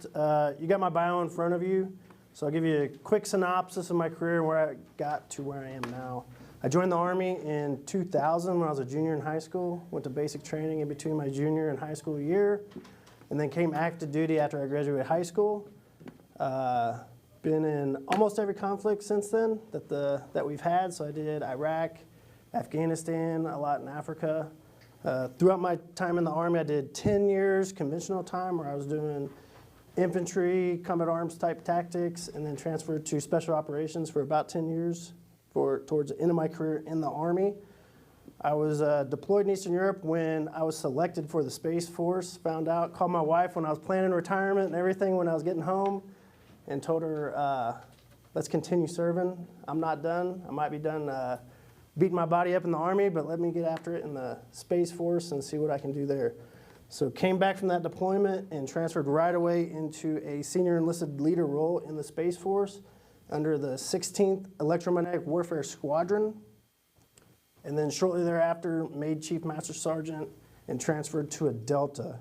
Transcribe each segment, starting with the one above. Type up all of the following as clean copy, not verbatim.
You got my bio in front of you, so I'll give you a quick synopsis of my career and where I got to where I am now. I joined the Army in 2000 when I was a junior in high school, went to basic training in between my junior and high school year, and then came active duty after I graduated high school. Been in almost every conflict since then that we've had, so I did Iraq, Afghanistan, a lot in Africa. Throughout my time in the Army, I did 10 years conventional time where I was doing infantry, combat arms type tactics, and then transferred to special operations for about 10 years towards the end of my career in the Army. I was deployed in Eastern Europe when I was selected for the Space Force. Called my wife when I was planning retirement and everything when I was getting home, and told her, let's continue serving. I'm not done. I might be done beating my body up in the Army, but let me get after it in the Space Force and see what I can do there. So came back from that deployment and transferred right away into a senior enlisted leader role in the Space Force under the 16th Electromagnetic Warfare Squadron. And then shortly thereafter, made Chief Master Sergeant and transferred to a Delta.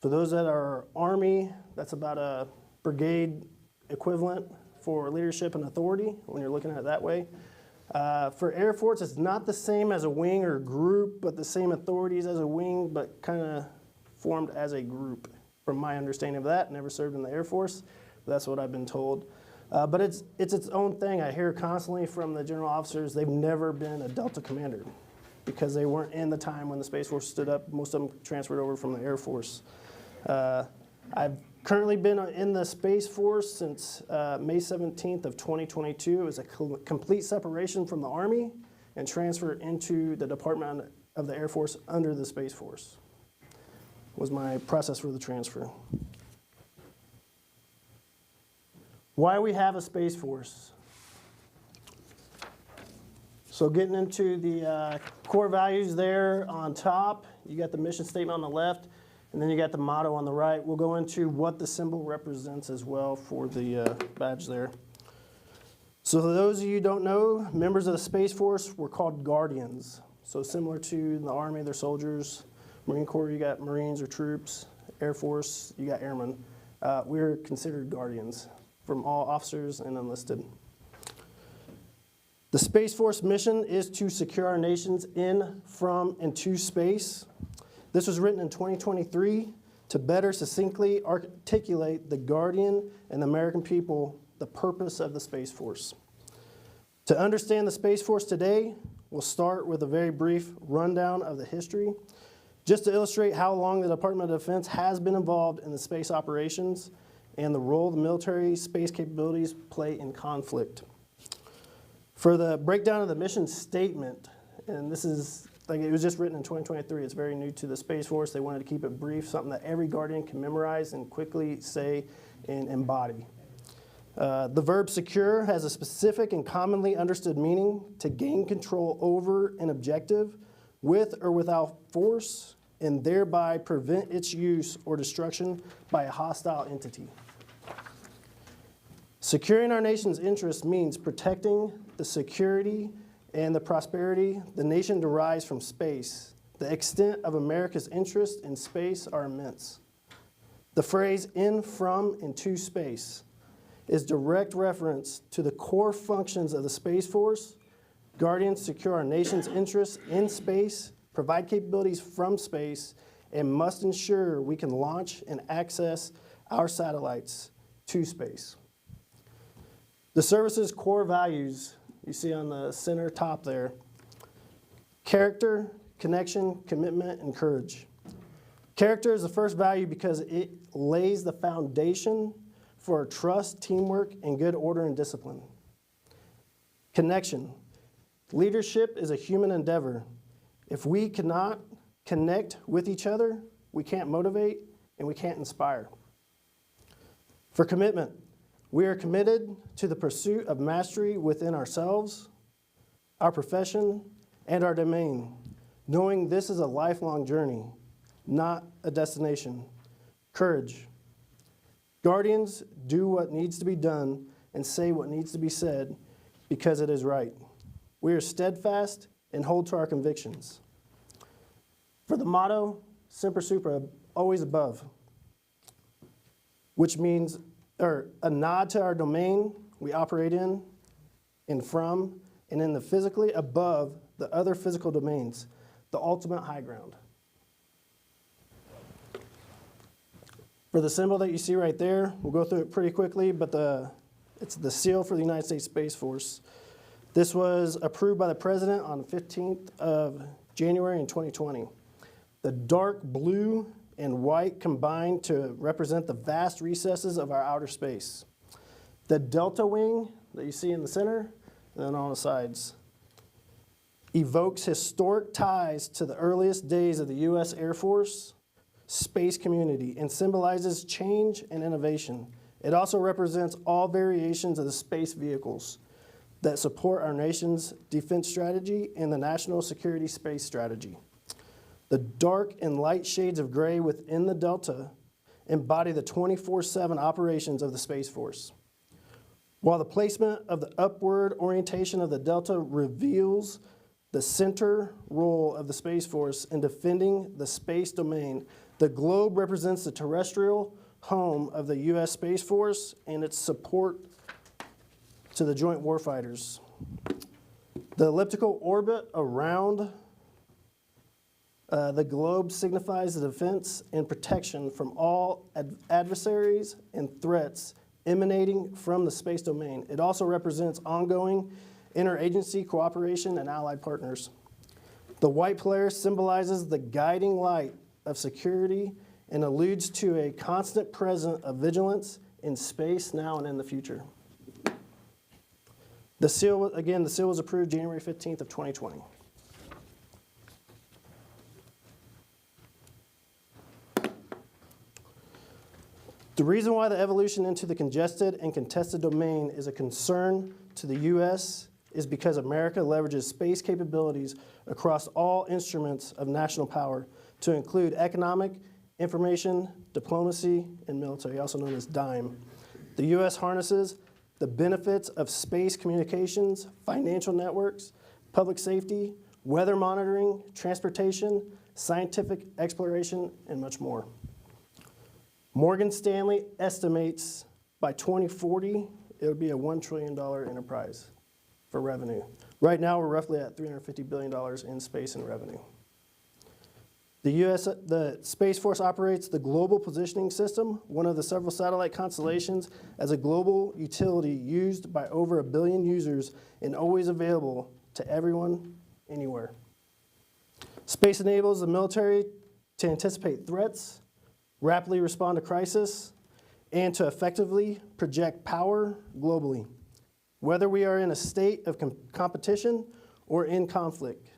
For those that are Army, that's about a brigade equivalent for leadership and authority when you're looking at it that way. For Air Force, it's not the same as a wing or group, but the same authorities as a wing, but kind of formed as a group, from my understanding of that. Never served in the Air Force, but that's what I've been told. But it's its own thing. I hear constantly from the general officers they've never been a Delta commander because they weren't in the time when the Space Force stood up. Most of them transferred over from the Air Force. I've currently been in the Space Force since May 17th of 2022. It was a complete separation from the Army and transfer into the Department of the Air Force under the Space Force. Was my process for the transfer. Why we have a Space Force. So getting into the core values there on top, you got the mission statement on the left, and then you got the motto on the right. We'll go into what the symbol represents as well for the badge there. So for those of you who don't know, members of the Space Force were called Guardians. So similar to the Army, they're soldiers. Marine Corps, you got Marines or troops. Air Force, you got airmen. We're considered Guardians from all officers and enlisted. The Space Force mission is to secure our nations in, from, and to space. This was written in 2023 to better succinctly articulate the Guardian and the American people the purpose of the Space Force. To understand the Space Force today, we'll start with a very brief rundown of the history, just to illustrate how long the Department of Defense has been involved in the space operations and the role the military space capabilities play in conflict. For the breakdown of the mission statement, and this is, like, it was just written in 2023, it's very new to the Space Force. They wanted to keep it brief, something that every Guardian can memorize and quickly say and embody. The verb secure has a specific and commonly understood meaning: to gain control over an objective with or without force, and thereby prevent its use or destruction by a hostile entity. Securing our nation's interests means protecting the security and the prosperity the nation derives from space. The extent of America's interest in space are immense. The phrase "in, from, and to space" is direct reference to the core functions of the Space Force. Guardians secure our nation's interests in space, provide capabilities from space, and must ensure we can launch and access our satellites to space. The service's core values, you see on the center top there: character, connection, commitment, and courage. Character is the first value because it lays the foundation for trust, teamwork, and good order and discipline. Connection. Leadership is a human endeavor. If we cannot connect with each other, we can't motivate and we can't inspire. For commitment, we are committed to the pursuit of mastery within ourselves, our profession, and our domain, knowing this is a lifelong journey, not a destination. Courage. Guardians do what needs to be done and say what needs to be said because it is right. We are steadfast and hold to our convictions. For the motto, Semper Supra, always above. which means, or a nod to our domain we operate in and from, and in the physically above the other physical domains, the ultimate high ground. For the symbol that you see right there, we'll go through it pretty quickly, but it's the seal for the United States Space Force. This was approved by the President on the 15th of January in 2020. The dark blue and white combine to represent the vast recesses of our outer space. The delta wing that you see in the center and then on the sides evokes historic ties to the earliest days of the U.S. Air Force space community and symbolizes change and innovation. It also represents all variations of the space vehicles that support our nation's defense strategy and the national security space strategy. The dark and light shades of gray within the delta embody the 24/7 operations of the Space Force. While the placement of the upward orientation of the delta reveals the center role of the Space Force in defending the space domain, the globe represents the terrestrial home of the U.S. Space Force and its support to the joint warfighters. The elliptical orbit around the globe signifies the defense and protection from all adversaries and threats emanating from the space domain. It also represents ongoing interagency cooperation and allied partners. The white Polaris symbolizes the guiding light of security and alludes to a constant presence of vigilance in space now and in the future. The seal was approved January 15th of 2020. The reason why the evolution into the congested and contested domain is a concern to the U.S. is because America leverages space capabilities across all instruments of national power to include economic, information, diplomacy, and military, also known as DIME. The U.S. harnesses the benefits of space communications, financial networks, public safety, weather monitoring, transportation, scientific exploration, and much more. Morgan Stanley estimates by 2040, it'll be a $1 trillion enterprise for revenue. Right now, we're roughly at $350 billion in space and revenue. The Space Force operates the Global Positioning System, one of the several satellite constellations, as a global utility used by over 1 billion users and always available to everyone, anywhere. Space enables the military to anticipate threats, rapidly respond to crisis, and to effectively project power globally, whether we are in a state of competition or in conflict.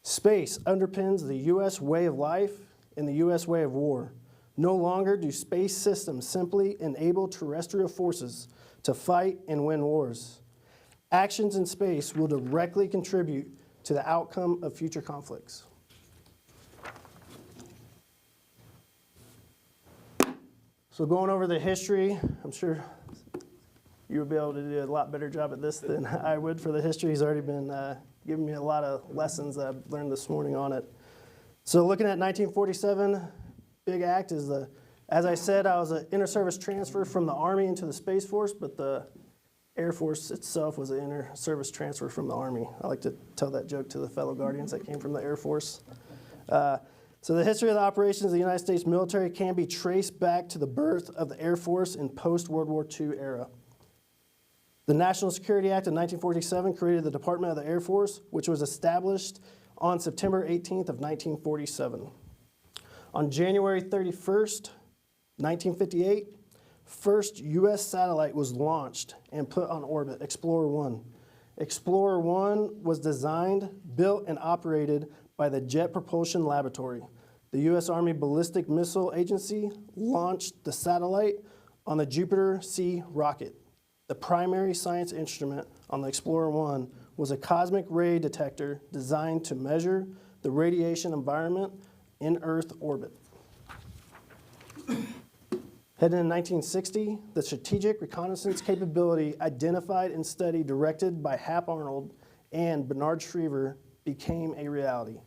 Space underpins the U.S. way of life and the U.S. way of war. No longer do space systems simply enable terrestrial forces to fight and win wars. Actions in space will directly contribute to the outcome of future conflicts. So going over the history, I'm sure you would be able to do a lot better job at this than I would for the history. He's already been giving me a lot of lessons that I've learned this morning on it. So looking at 1947, big act is as I said, I was an inter-service transfer from the Army into the Space Force, but the Air Force itself was an inter-service transfer from the Army. I like to tell that joke to the fellow Guardians that came from the Air Force. So the history of the operations of the United States military can be traced back to the birth of the Air Force in post-World War II era. The National Security Act of 1947 created the Department of the Air Force, which was established on September 18th of 1947. On January 31st, 1958, first U.S. satellite was launched and put on orbit, Explorer 1. Explorer 1 was designed, built, and operated by the Jet Propulsion Laboratory. The U.S. Army Ballistic Missile Agency launched the satellite on the Jupiter-C rocket. The primary science instrument on the Explorer 1 was a cosmic ray detector designed to measure the radiation environment in Earth orbit. Heading in 1960, the Strategic Reconnaissance Capability identified and studied, directed by Hap Arnold and Bernard Schriever, became a reality.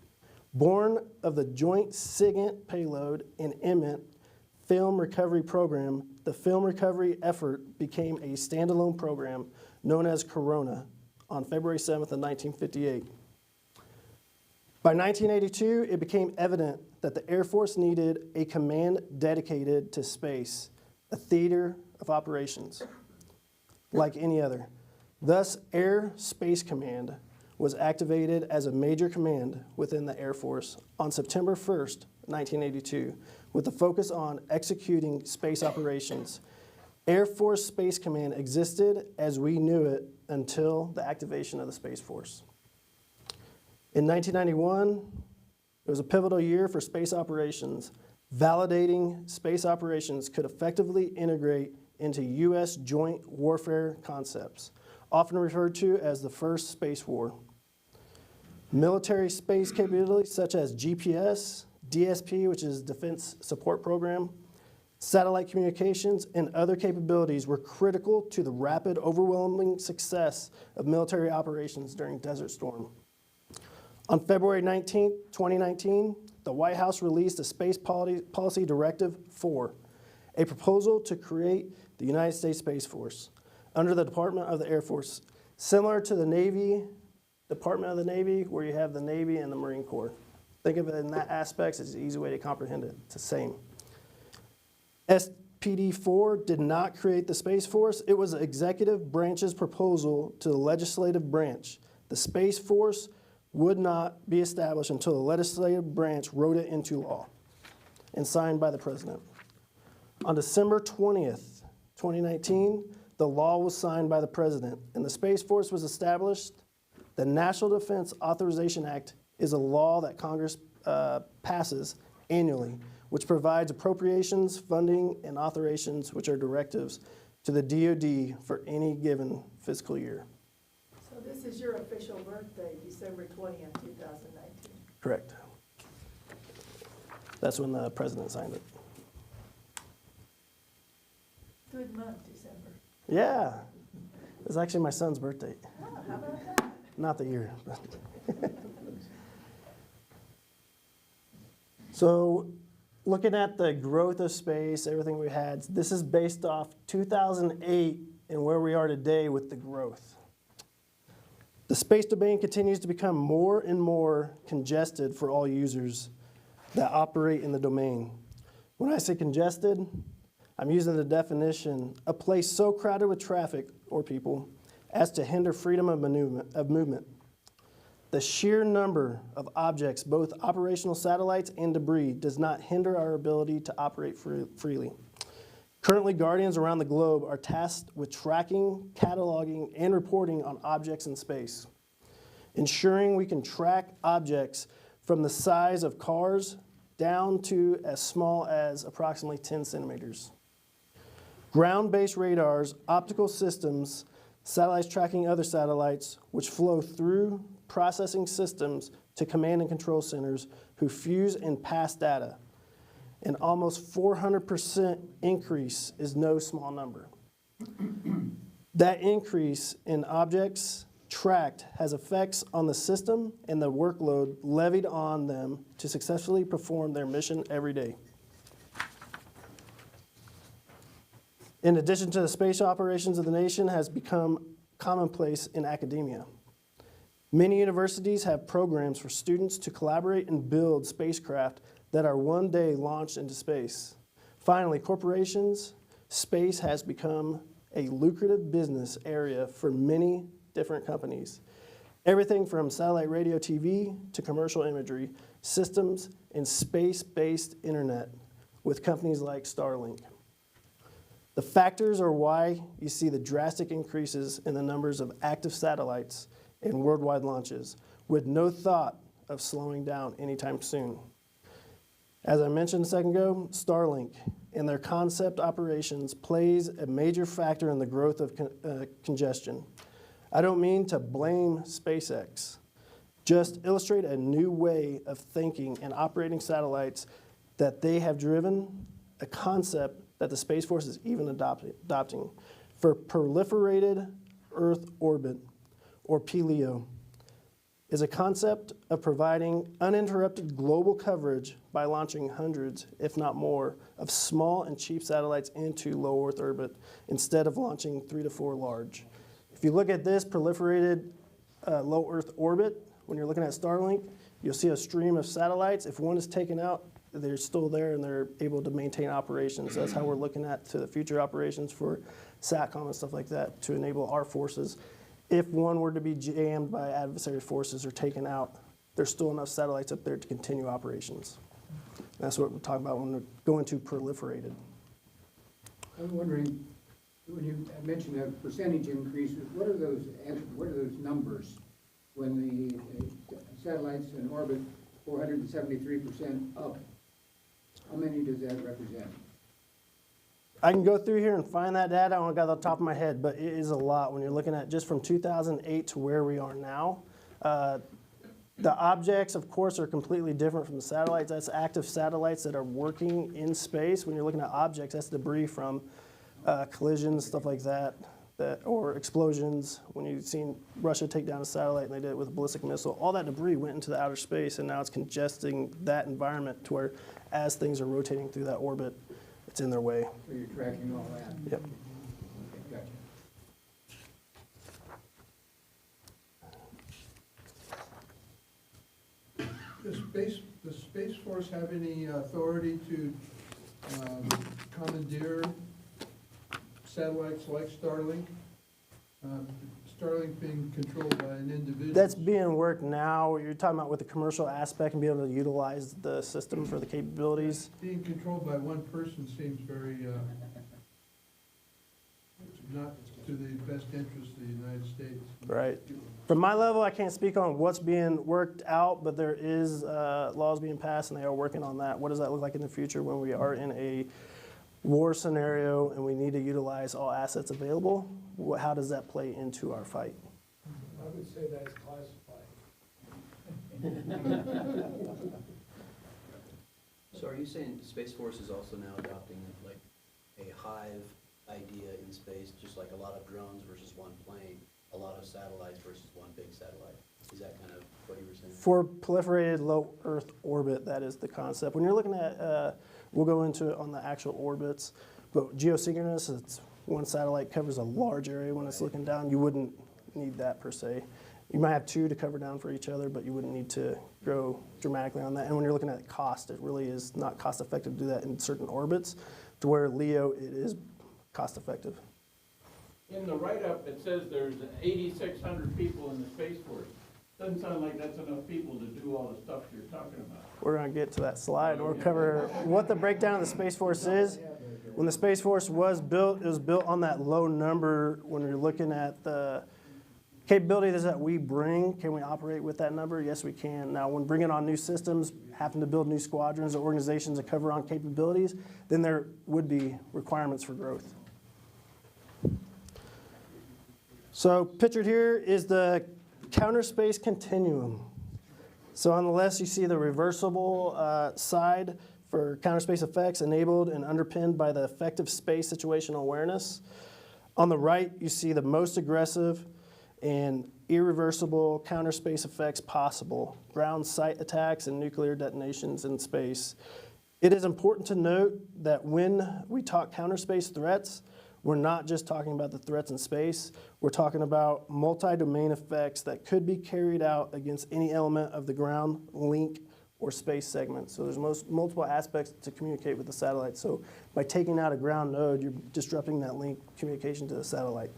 Born of the Joint SIGINT payload and IMINT, film recovery program, the film recovery effort became a standalone program known as Corona on February 7th of 1958. By 1982, it became evident that the Air Force needed a command dedicated to space, a theater of operations, like any other. Thus, Air Space Command was activated as a major command within the Air Force on September 1st, 1982, with a focus on executing space operations. Air Force Space Command existed as we knew it until the activation of the Space Force. In 1991, it was a pivotal year for space operations. Validating space operations could effectively integrate into U.S. joint warfare concepts, often referred to as the First Space War. Military space capabilities such as GPS, DSP, which is Defense Support Program, satellite communications, and other capabilities were critical to the rapid, overwhelming success of military operations during Desert Storm. On February 19, 2019, the White House released a Space Policy Directive 4, a proposal to create the United States Space Force under the Department of the Air Force, similar to the Navy, Department of the Navy, where you have the Navy and the Marine Corps. Think of it in that aspect. It's an easy way to comprehend it. It's the same. SPD4 did not create the Space Force. It was the executive branch's proposal to the legislative branch. The Space Force would not be established until the legislative branch wrote it into law and signed by the president. On December 20th, 2019, the law was signed by the president and the Space Force was established. The National Defense Authorization Act is a law that Congress passes annually, which provides appropriations, funding, and authorizations, which are directives to the DoD for any given fiscal year. So this is your official birthday, December 20th, 2019. Correct. That's when the president signed it. Good month, December. Yeah. It's actually my son's birthday. Oh, how about that? Not the year. So looking at the growth of space, everything we had, this is based off 2008 and where we are today with the growth. The space domain continues to become more and more congested for all users that operate in the domain. When I say congested, I'm using the definition, a place so crowded with traffic or people as to hinder freedom of movement. The sheer number of objects, both operational satellites and debris, does not hinder our ability to operate freely. Currently, Guardians around the globe are tasked with tracking, cataloging, and reporting on objects in space, ensuring we can track objects from the size of cars down to as small as approximately 10 centimeters. Ground-based radars, optical systems, satellites tracking other satellites, which flow through processing systems to command and control centers who fuse and pass data. An almost 400% increase is no small number. That increase in objects tracked has effects on the system and the workload levied on them to successfully perform their mission every day. In addition to the space operations of the nation has become commonplace in academia. Many universities have programs for students to collaborate and build spacecraft that are one day launched into space. Finally, corporations, space has become a lucrative business area for many different companies. Everything from satellite radio TV to commercial imagery, systems, and space-based internet with companies like Starlink. The factors are why you see the drastic increases in the numbers of active satellites and worldwide launches, with no thought of slowing down anytime soon. As I mentioned a second ago, Starlink and their concept operations plays a major factor in the growth of congestion. I don't mean to blame SpaceX, just illustrate a new way of thinking and operating satellites that they have driven, a concept that the Space Force is even adopting for proliferated Earth orbit, or PLEO. is a concept of providing uninterrupted global coverage by launching hundreds, if not more, of small and cheap satellites into low Earth orbit instead of launching 3 to 4 large. If you look at this proliferated low Earth orbit, when you're looking at Starlink, you'll see a stream of satellites. If one is taken out, they're still there and they're able to maintain operations. That's how we're looking at to the future operations for SATCOM and stuff like that to enable our forces. If one were to be jammed by adversary forces or taken out, there's still enough satellites up there to continue operations. That's what we're talking about when we're going to proliferated. I'm wondering, when you mentioned a percentage increase, what are those numbers when the satellites in orbit 473% up? How many does that represent? I can go through here and find that data. I don't got it off the top of my head, but it is a lot when you're looking at just from 2008 to where we are now. The objects, of course, are completely different from the satellites. That's active satellites that are working in space. When you're looking at objects, that's debris from collisions, stuff like that, or explosions. When you've seen Russia take down a satellite and they did it with a ballistic missile, all that debris went into the outer space, and now it's congesting that environment to where as things are rotating through that orbit, it's in their way. So you're tracking all that? Yep. Okay, gotcha. Does Space Force have any authority to commandeer satellites like Starlink? Starlink being controlled by an individual? That's being worked now. You're talking about with the commercial aspect and be able to utilize the system for the capabilities. Being controlled by one person seems very, not to the best interest of the United States. Right. From my level, I can't speak on what's being worked out, but there is laws being passed and they are working on that. What does that look like in the future when we are in a war scenario and we need to utilize all assets available? How does that play into our fight? I would say that's classified. So are you saying Space Force is also now adopting like a hive idea in space, just like a lot of drones versus one plane, a lot of satellites versus one big satellite? Is that kind of what you were saying? For proliferated low Earth orbit, that is the concept. When you're looking at, we'll go into it on the actual orbits, but geosynchronous, it's one satellite covers a large area when it's looking down. You wouldn't need that per se. You might have two to cover down for each other, but you wouldn't need to grow dramatically on that. And when you're looking at cost, it really is not cost effective to do that in certain orbits, to where LEO, it is cost effective. In the write-up, it says there's 8,600 people in the Space Force. Doesn't sound like that's enough people to do all the stuff you're talking about. We're going to get to that slide. We'll cover what the breakdown of the Space Force is. When the Space Force was built, it was built on that low number. When you're looking at the capabilities that we bring, can we operate with that number? Yes, we can. Now, when bringing on new systems, having to build new squadrons or organizations to cover on capabilities, then there would be requirements for growth. So pictured here is the counter space continuum. So on the left, you see the reversible side for counter space effects enabled and underpinned by the effective space situational awareness. On the right, you see the most aggressive and irreversible counter space effects possible, ground site attacks and nuclear detonations in space. It is important to note that when we talk counter space threats, we're not just talking about the threats in space, we're talking about multi-domain effects that could be carried out against any element of the ground, link, or space segment. So there's multiple aspects to communicate with the satellite. So by taking out a ground node, you're disrupting that link communication to the satellite.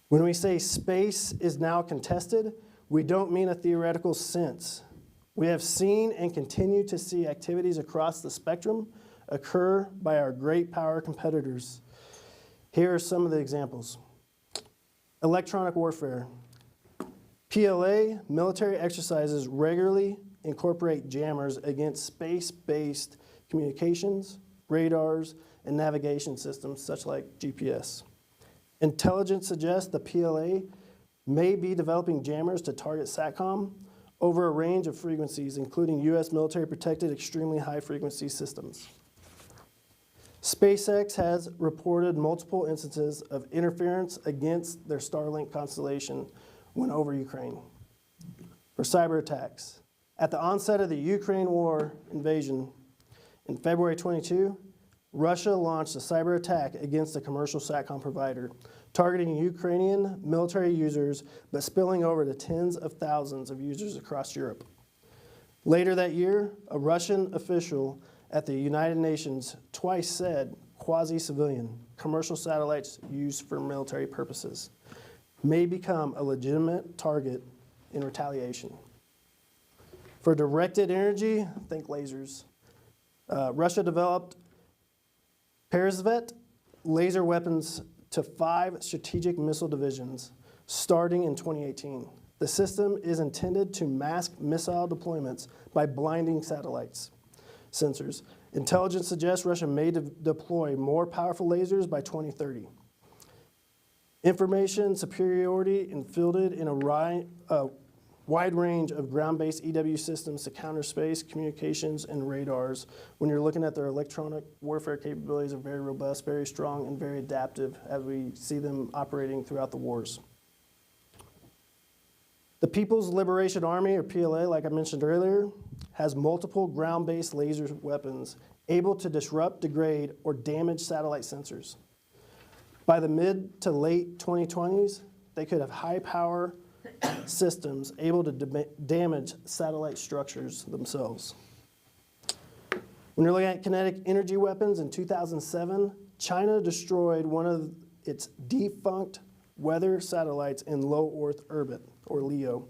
When we say space is now contested, we don't mean a theoretical sense. We have seen and continue to see activities across the spectrum occur by our great power competitors. Here are some of the examples. Electronic warfare. PLA military exercises regularly incorporate jammers against space-based communications, radars, and navigation systems such like GPS. Intelligence suggests the PLA may be developing jammers to target SATCOM over a range of frequencies, including U.S. military-protected extremely high-frequency systems. SpaceX has reported multiple instances of interference against their Starlink constellation when over Ukraine. for cyber attacks. At the onset of the Ukraine war invasion in February 22, Russia launched a cyber attack against a commercial SATCOM provider, targeting Ukrainian military users, but spilling over to tens of thousands of users across Europe. Later that year, a Russian official at the United Nations twice said quasi-civilian commercial satellites used for military purposes may become a legitimate target in retaliation. For directed energy, think lasers. Russia developed Peresvet laser weapons to 5 strategic missile divisions starting in 2018. The system is intended to mask missile deployments by blinding satellites. Sensors. Intelligence suggests Russia may deploy more powerful lasers by 2030. Information superiority infielded in a wide range of ground-based EW systems to counter space, communications, and radars. When you're looking at their electronic warfare capabilities, are very robust, very strong, and very adaptive as we see them operating throughout the wars. The People's Liberation Army, or PLA, like I mentioned earlier, has multiple ground-based laser weapons able to disrupt, degrade, or damage satellite sensors. By the mid to late 2020s, they could have high-power systems able to damage satellite structures themselves. When you're looking at kinetic energy weapons, in 2007, China destroyed one of its defunct weather satellites in low Earth orbit, or LEO,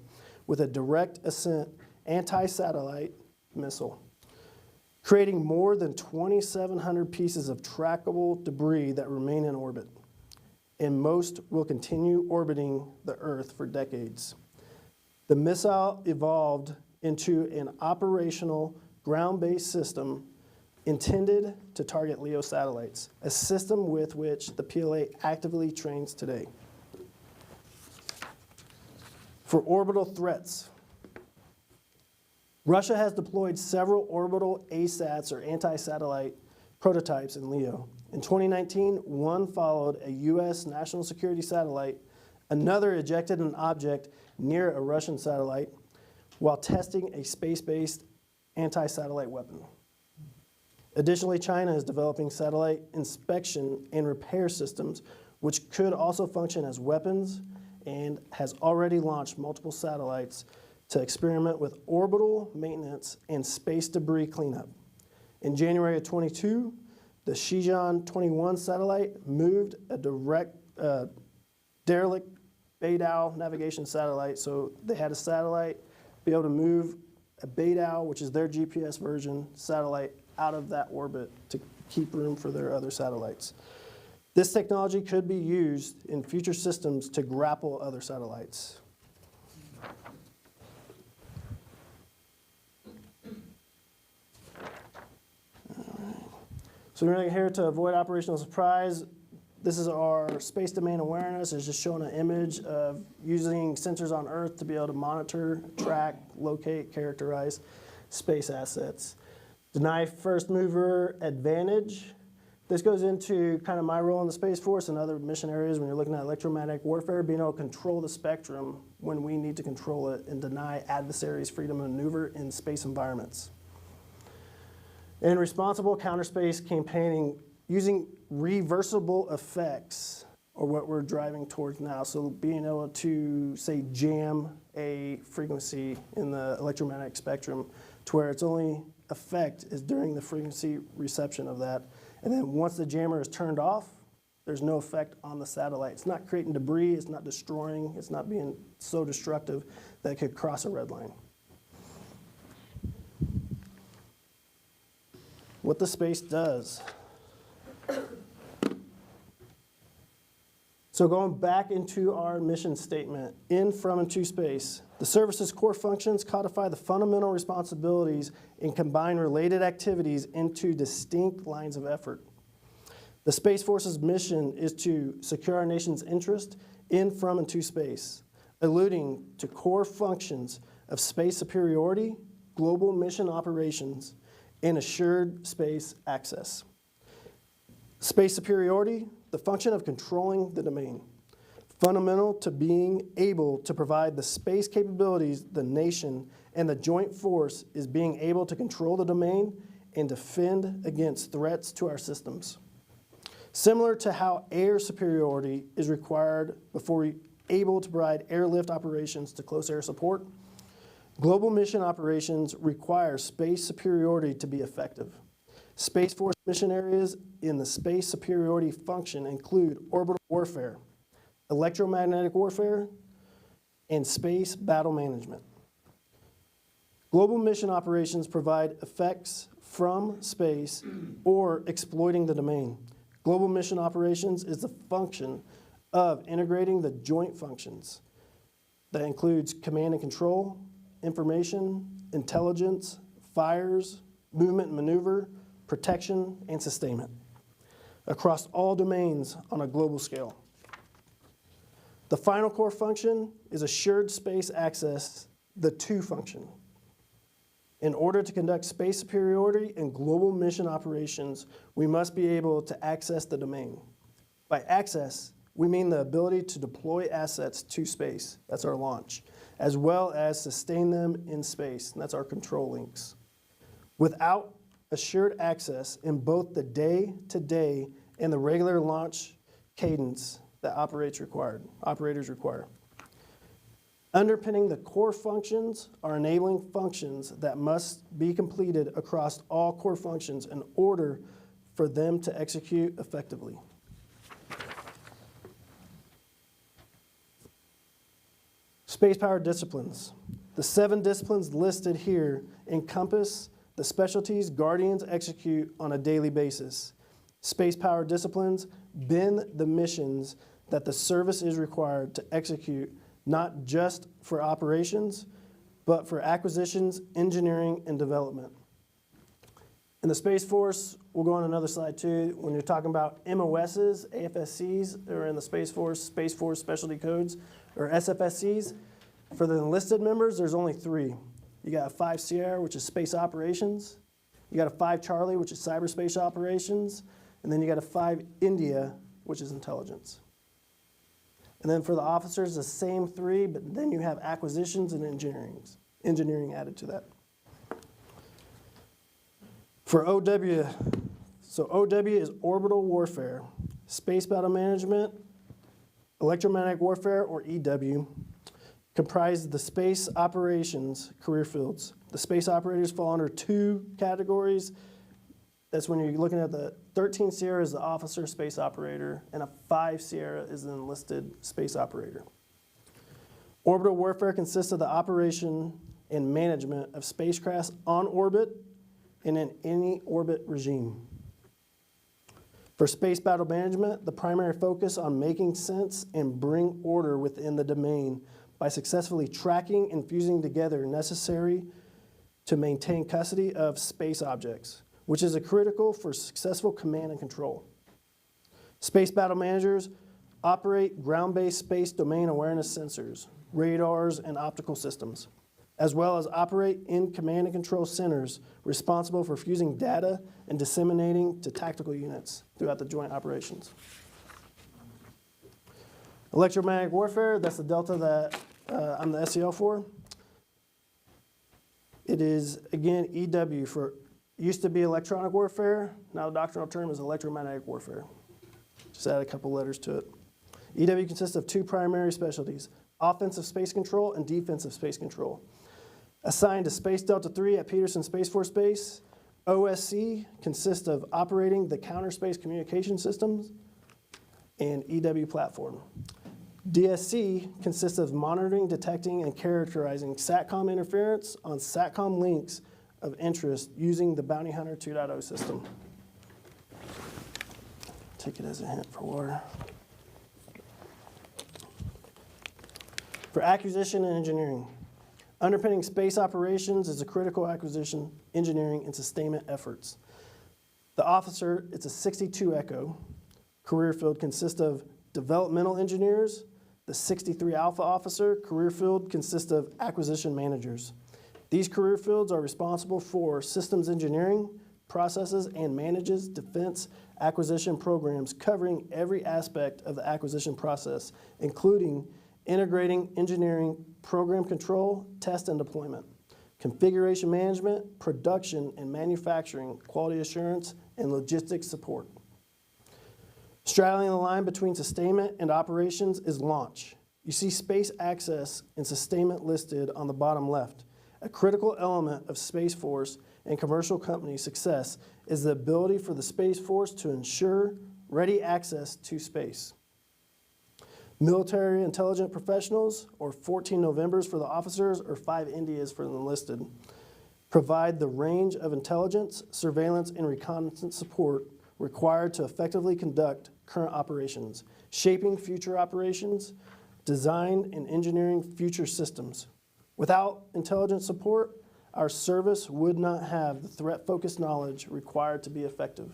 with a direct ascent anti-satellite missile, creating more than 2,700 pieces of trackable debris that remain in orbit, and most will continue orbiting the Earth for decades. The missile evolved into an operational ground-based system intended to target LEO satellites, a system with which the PLA actively trains today. For orbital threats, Russia has deployed several orbital ASATs, or anti-satellite prototypes, in LEO. In 2019, one followed a U.S. national security satellite, another ejected an object near a Russian satellite while testing a space-based anti-satellite weapon. Additionally, China is developing satellite inspection and repair systems, which could also function as weapons, and has already launched multiple satellites to experiment with orbital maintenance and space debris cleanup. In January of 22, the Shenzhen 21 satellite moved a derelict Beidou navigation satellite. So they had a satellite be able to move a Beidou, which is their GPS version satellite, out of that orbit to keep room for their other satellites. This technology could be used in future systems to grapple other satellites. So we're here to avoid operational surprise. This is our space domain awareness. It's just showing an image of using sensors on Earth to be able to monitor, track, locate, characterize space assets. Deny first mover advantage. This goes into kind of my role in the Space Force and other mission areas when you're looking at electromagnetic warfare, being able to control the spectrum when we need to control it and deny adversaries freedom to maneuver in space environments. And responsible counterspace campaigning using reversible effects are what we're driving towards now. So being able to, say, jam a frequency in the electromagnetic spectrum to where its only effect is during the frequency reception of that. And then once the jammer is turned off, there's no effect on the satellite. It's not creating debris, it's not destroying, it's not being so destructive that it could cross a red line. What the space does. So going back into our mission statement, in, from, and to space, the service's core functions codify the fundamental responsibilities and combine related activities into distinct lines of effort. The Space Force's mission is to secure our nation's interest in, from, and to space, alluding to core functions of space superiority, global mission operations, and assured space access. Space superiority, the function of controlling the domain. Fundamental to being able to provide the space capabilities the nation and the joint force is being able to control the domain and defend against threats to our systems. Similar to how air superiority is required before we're able to provide airlift operations to close air support, global mission operations require space superiority to be effective. Space Force mission areas in the space superiority function include orbital warfare, electromagnetic warfare, and space battle management. Global mission operations provide effects from space or exploiting the domain. Global mission operations is the function of integrating the joint functions that includes command and control, information, intelligence, fires, movement and maneuver, protection, and sustainment across all domains on a global scale. The final core function is assured space access, the two function. In order to conduct space superiority and global mission operations, we must be able to access the domain. By access, we mean the ability to deploy assets to space, that's our launch, as well as sustain them in space, and that's our control links. Without assured access in both the day-to-day and the regular launch cadence that operators require. Underpinning the core functions are enabling functions that must be completed across all core functions in order for them to execute effectively. Space-powered disciplines. The 7 disciplines listed here encompass the specialties Guardians execute on a daily basis. Space-powered disciplines bend the missions that the service is required to execute, not just for operations, but for acquisitions, engineering, and development. In the Space Force, we'll go on another slide too, when you're talking about MOSs, AFSCs, that are in the Space Force Specialty Codes, or SFSCs. For the enlisted members, there's only 3. You got a 5 Sierra, which is space operations. You got a 5 Charlie, which is cyberspace operations. And then you got a 5 India, which is intelligence. And then for the officers, the same 3, but then you have acquisitions and engineering added to that. For OW, so OW is orbital warfare, space battle management, electromagnetic warfare, or EW, comprise the space operations career fields. The space operators fall under 2 categories. That's when you're looking at the 13 Sierra is the officer space operator, and a 5 Sierra is an enlisted space operator. Orbital warfare consists of the operation and management of spacecrafts on orbit and in any orbit regime. For space battle management, the primary focus on making sense and bring order within the domain by successfully tracking and fusing together necessary to maintain custody of space objects, which is critical for successful command and control. Space battle managers operate ground-based space domain awareness sensors, radars, and optical systems, as well as operate in command and control centers responsible for fusing data and disseminating to tactical units throughout the joint operations. Electromagnetic warfare, that's the Delta that I'm the SEL for. It is, again, EW for, used to be electronic warfare, now the doctrinal term is electromagnetic warfare. Just add a couple letters to it. EW consists of 2 primary specialties, offensive space control and defensive space control. Assigned to Space Delta 3 at Peterson Space Force Base, OSC consists of operating the counter space communication systems and EW platform. DSC consists of monitoring, detecting, and characterizing SATCOM interference on SATCOM links of interest using the Bounty Hunter 2.0 system. Take it as a hint for water. For acquisition and engineering, underpinning space operations is a critical acquisition, engineering, and sustainment efforts. The officer, it's a 62 Echo. Career field consists of developmental engineers. The 63 Alpha officer career field consists of acquisition managers. These career fields are responsible for systems engineering, processes, and manages defense acquisition programs covering every aspect of the acquisition process, including integrating engineering, program control, test and deployment, configuration management, production and manufacturing, quality assurance, and logistics support. Straddling the line between sustainment and operations is launch. You see space access and sustainment listed on the bottom left. A critical element of Space Force and commercial company success is the ability for the Space Force to ensure ready access to space. Military intelligence professionals, or 14 Novembers for the officers, or 5 Indias for the enlisted, provide the range of intelligence, surveillance, and reconnaissance support required to effectively conduct current operations, shaping future operations, design and engineering future systems. Without intelligence support, our service would not have the threat-focused knowledge required to be effective.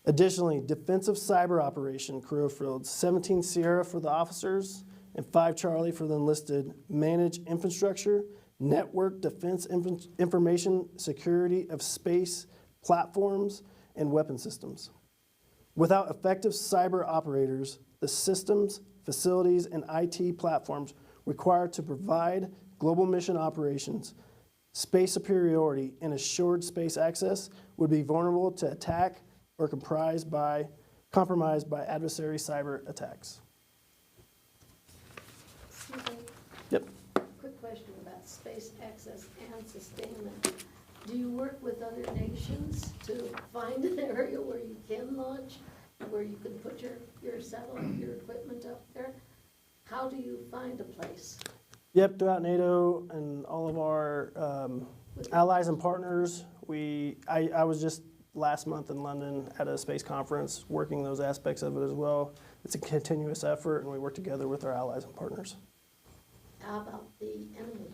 Additionally, defensive cyber operation career fields, 17 Sierra for the officers and 5 Charlie for the enlisted, manage infrastructure, network defense information security of space platforms and weapon systems. Without effective cyber operators, the systems, facilities, and IT platforms required to provide global mission operations, space superiority, and assured space access would be vulnerable to attack or compromised by adversary cyber attacks. Excuse me, Yep. quick question about space access and sustainment. Do you work with other nations to find an area where you can launch, where you can put your satellite, your equipment up there? How do you find a place? Yep, throughout NATO and all of our allies and partners, I was just last month in London at a space conference working those aspects of it as well. It's a continuous effort, and we work together with our allies and partners. How about the enemy?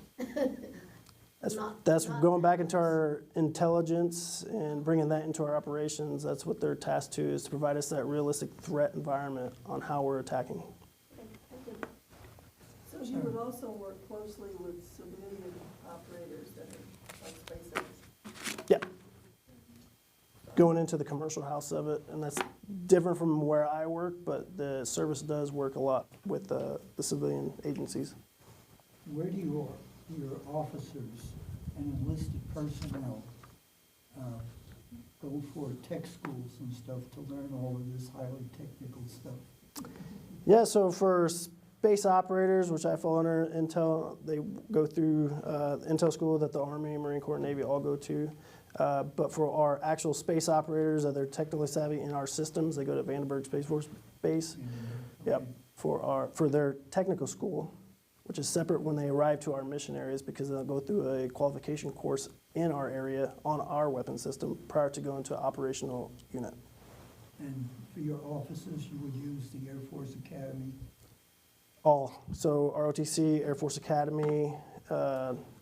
That's going back into our intelligence and bringing that into our operations. That's what they're tasked to, is to provide us that realistic threat environment on how we're attacking. Okay, thank you. So you would also work closely with civilian operators that are like SpaceX? Yeah. Going into the commercial house of it, and that's different from where I work, but the service does work a lot with the civilian agencies. Where do your officers and enlisted personnel go for tech schools and stuff to learn all of this highly technical stuff? Yeah, so for space operators, which I fall under Intel, they go through Intel school that the Army, Marine Corps, and Navy all go to. But for our actual space operators that are technically savvy in our systems, they go to Vandenberg Space Force Base. Yep, for their technical school, which is separate when they arrive to our mission areas, because they'll go through a qualification course in our area on our weapon system prior to going to an operational unit. And for your officers, you would use the Air Force Academy? So ROTC, Air Force Academy,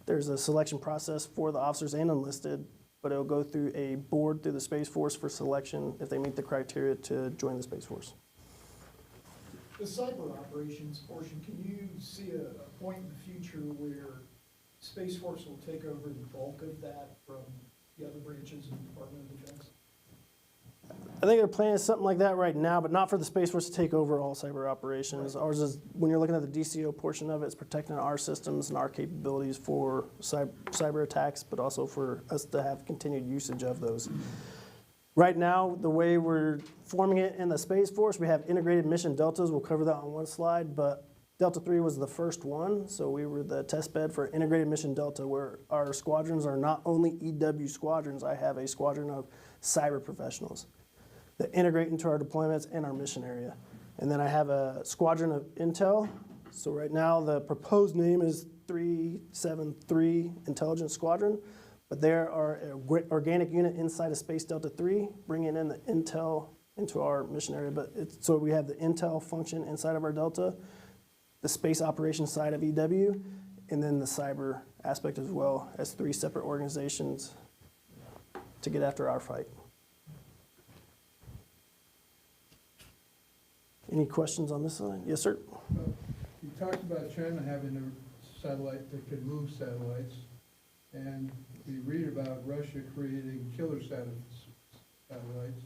there's a selection process for the officers and enlisted, but it'll go through a board through the Space Force for selection if they meet the criteria to join the Space Force. The cyber operations portion, can you see a point in the future where Space Force will take over the bulk of that from the other branches of the Department of Defense? I think they're planning something like that right now, but not for the Space Force to take over all cyber operations. Right. Ours is, when you're looking at the DCO portion of it, it's protecting our systems and our capabilities for cyber attacks, but also for us to have continued usage of those. Right now, the way we're forming it in the Space Force, we have integrated mission deltas. We'll cover that on one slide, but Delta 3 was the first one, so we were the test bed for integrated mission delta, where our squadrons are not only EW squadrons. I have a squadron of cyber professionals that integrate into our deployments and our mission area. And then I have a squadron of intel. So right now the proposed name is 373 Intelligence Squadron, but there are an organic unit inside of Space Delta 3, bringing in the intel into our mission area. But so we have the intel function inside of our delta, the space operations side of EW, and then the cyber aspect as well, as 3 separate organizations to get after our fight. Any questions on this side? Yes, sir. You talked about China having a satellite that could move satellites, and we read about Russia creating killer satellites.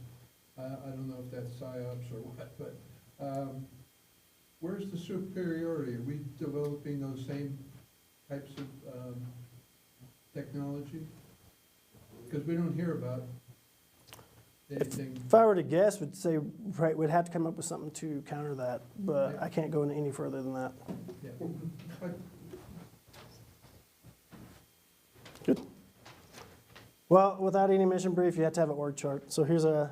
I don't know if that's PSYOPs or what, but where's the superiority? Are we developing those same types of technology? Because we don't hear about anything. If I were to guess, would say, right, we'd have to come up with something to counter that, but I can't go into any further than that. Yeah. Good. Well, without any mission brief, you have to have an org chart. So here's a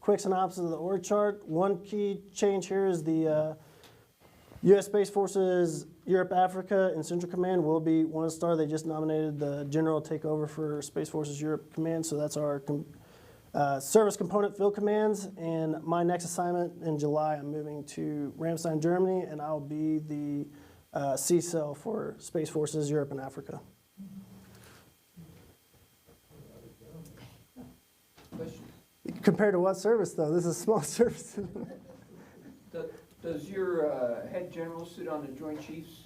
quick synopsis of the org chart. One key change here is the U.S. Space Force's Europe, Africa, and Central Command will be 1 star. They just nominated the general to take over for Space Force's Europe Command, so that's our service component field commands. And my next assignment in July, I'm moving to Ramstein, Germany, and I'll be the C-cell for Space Force's Europe and Africa. Question. Compared to what service, though? This is a small service. Does your head general sit on the Joint Chiefs?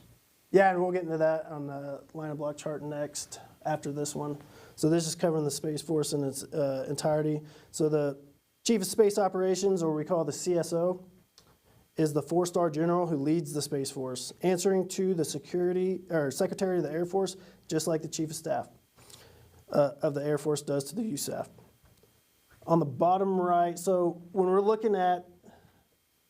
Yeah, and we'll get into that on the line of block chart next, after this one. So this is covering the Space Force in its entirety. So the Chief of Space Operations, or we call the CSO, is the 4-star general who leads the Space Force, answering to the Secretary of the Air Force, just like the Chief of Staff of the Air Force does to the USAF. On the bottom right, so when we're looking at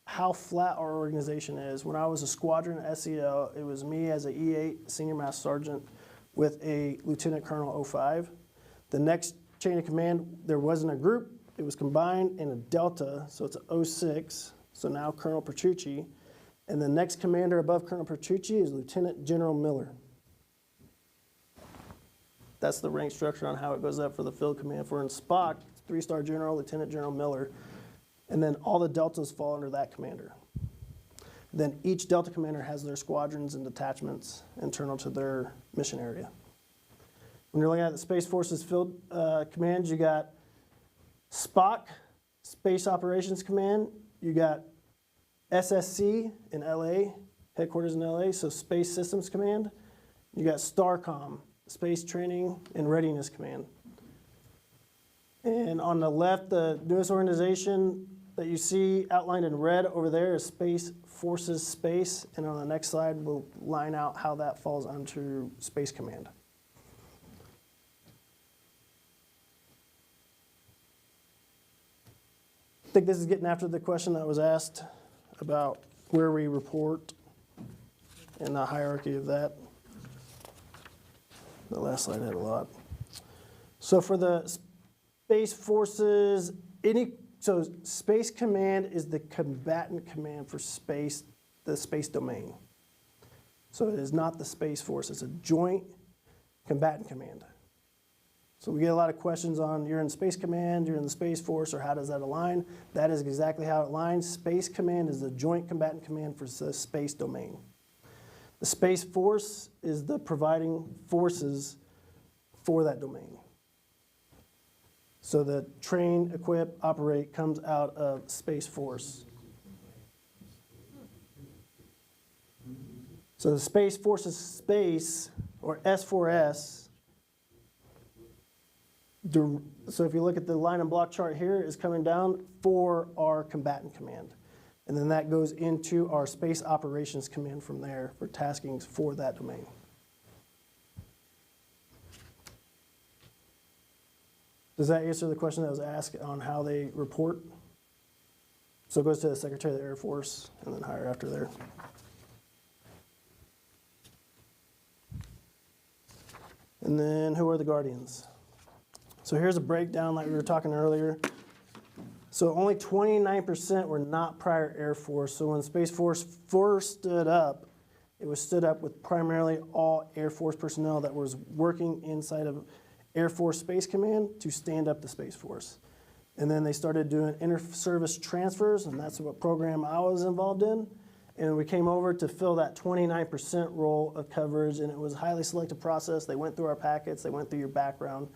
how flat our organization is, when I was a squadron SEL, it was me as an E8 senior master sergeant with a lieutenant colonel 05. The next chain of command, there wasn't a group, it was combined in a delta, so it's a 06, so now Colonel Petrucci. And the next commander above Colonel Petrucci is Lieutenant General Miller. That's the rank structure on how it goes up for the field command. For in Spock, 3-star general, Lieutenant General Miller, and then all the deltas fall under that commander. Then each delta commander has their squadrons and detachments internal to their mission area. When you're looking at the Space Force's field commands, you got Spock, Space Operations Command, you got SSC in LA, headquarters in LA, so Space Systems Command. You got STARCOM, Space Training and Readiness Command. And on the left, the newest organization that you see outlined in red over there is Space Forces Space. And on the next slide, we'll line out how that falls onto Space Command. I think this is getting after the question that was asked about where we report and the hierarchy of that. The last slide had a lot. So for the Space Forces, so Space Command is the combatant command for space, the space domain. So it is not the Space Force, it's a joint combatant command. So we get a lot of questions on, you're in Space Command, you're in the Space Force, or how does that align? That is exactly how it aligns. Space Command is the joint combatant command for the space domain. The Space Force is the providing forces for that domain. So the train, equip, operate comes out of Space Force. So the Space Force's space, or S4S, so if you look at the line and block chart here, is coming down for our combatant command. And then that goes into our Space Operations Command from there for taskings for that domain. Does that answer the question that was asked on how they report? So it goes to the Secretary of the Air Force and then higher after there. And then who are the Guardians? So here's a breakdown like we were talking earlier. So only 29% were not prior Air Force. So when Space Force first stood up, it was stood up with primarily all Air Force personnel that was working inside of Air Force Space Command to stand up the Space Force. And then they started doing inter-service transfers, and that's what program I was involved in. And we came over to fill that 29% role of coverage, and it was a highly selective process. They went through our packets, they went through your background,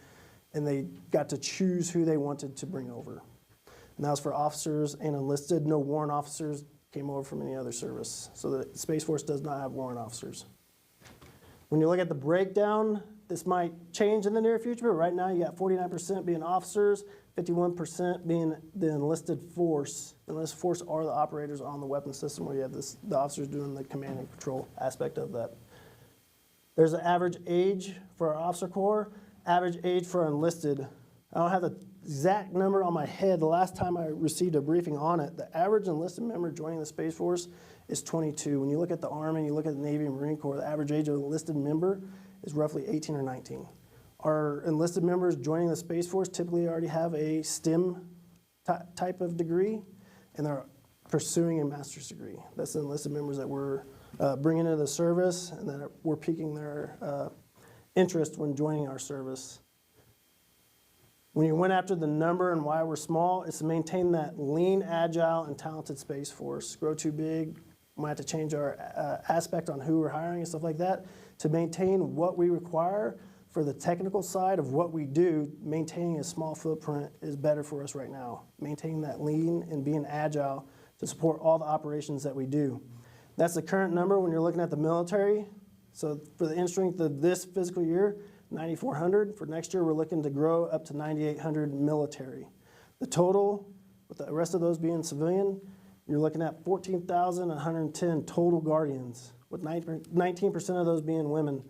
and they got to choose who they wanted to bring over. And that was for officers and enlisted. No warrant officers came over from any other service. So the Space Force does not have warrant officers. When you look at the breakdown, this might change in the near future, but right now you got 49% being officers, 51% being the enlisted force. The enlisted force are the operators on the weapon system, where you have the officers doing the command and control aspect of that. There's an average age for our officer corps, average age for enlisted. I don't have the exact number on my head. The last time I received a briefing on it, the average enlisted member joining the Space Force is 22. When you look at the Army, you look at the Navy and Marine Corps, the average age of an enlisted member is roughly 18 or 19. Our enlisted members joining the Space Force typically already have a STEM type of degree, and they're pursuing a master's degree. That's the enlisted members that we're bringing into the service, and that we're piquing their interest when joining our service. When you went after the number and why we're small, it's to maintain that lean, agile, and talented Space Force. Grow too big, might have to change our aspect on who we're hiring and stuff like that. To maintain what we require for the technical side of what we do, maintaining a small footprint is better for us right now. Maintaining that lean and being agile to support all the operations that we do. That's the current number when you're looking at the military. So for the end strength of this fiscal year, 9,400. For next year, we're looking to grow up to 9,800 military. The total, with the rest of those being civilian, you're looking at 14,110 total guardians, with 19% of those being women.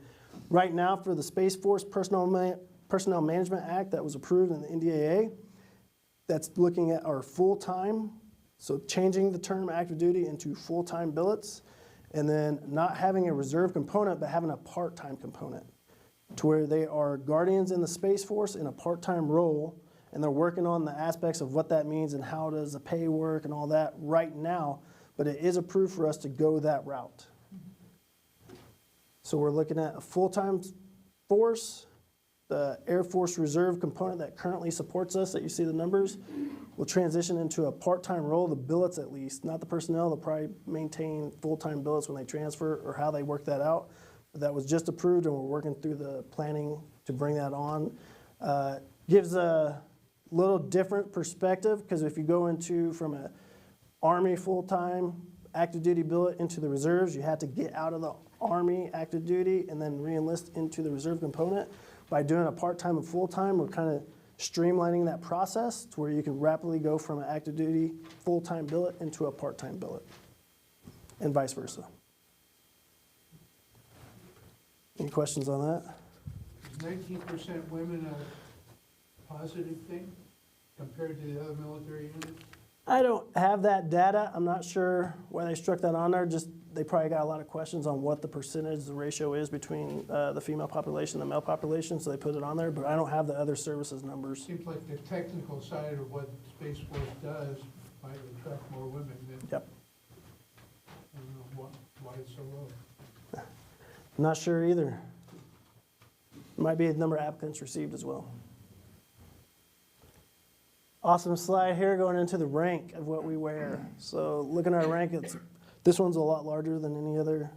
Right now, for the Space Force Personnel Management Act that was approved in the NDAA, that's looking at our full-time, so changing the term active duty into full-time billets, and then not having a reserve component, but having a part-time component, to where they are guardians in the Space Force in a part-time role, and they're working on the aspects of what that means and how does the pay work and all that right now, but it is approved for us to go that route. So we're looking at a full-time force. The Air Force Reserve component that currently supports us, that you see the numbers, will transition into a part-time role, the billets at least, not the personnel. They'll probably maintain full-time billets when they transfer, or how they work that out. That was just approved, and we're working through the planning to bring that on. Gives a little different perspective, because if you go into from an Army full-time active duty billet into the reserves, you had to get out of the Army active duty and then re-enlist into the reserve component. By doing a part-time and full-time, we're kind of streamlining that process to where you can rapidly go from an active duty full-time billet into a part-time billet, and vice versa. Any questions on that? Is 19% women a positive thing compared to the other military units? I don't have that data. I'm not sure why they struck that on there. Just they probably got a lot of questions on what the percentage, the ratio is between the female population and the male population, so they put it on there, but I don't have the other services numbers. Seems like the technical side of what Space Force does might attract more women than. Yep. I don't know why it's so low. I'm not sure either. Might be the number of applicants received as well. Awesome slide here going into the rank of what we wear. So looking at our rank, this one's a lot larger than any other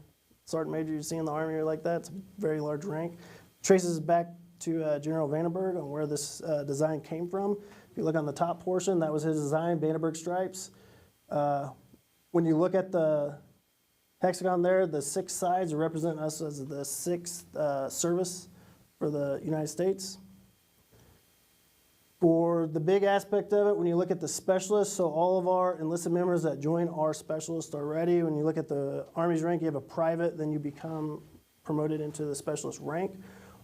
sergeant major you see in the Army or like that. It's a very large rank. Traces back to General Vandenberg on where this design came from. If you look on the top portion, that was his design, Vandenberg stripes. When you look at the hexagon there, the 6 sides represent us as the 6th service for the United States. For the big aspect of it, when you look at the specialists, so all of our enlisted members that join are specialists already. When you look at the Army's rank, you have a private, then you become promoted into the specialist rank.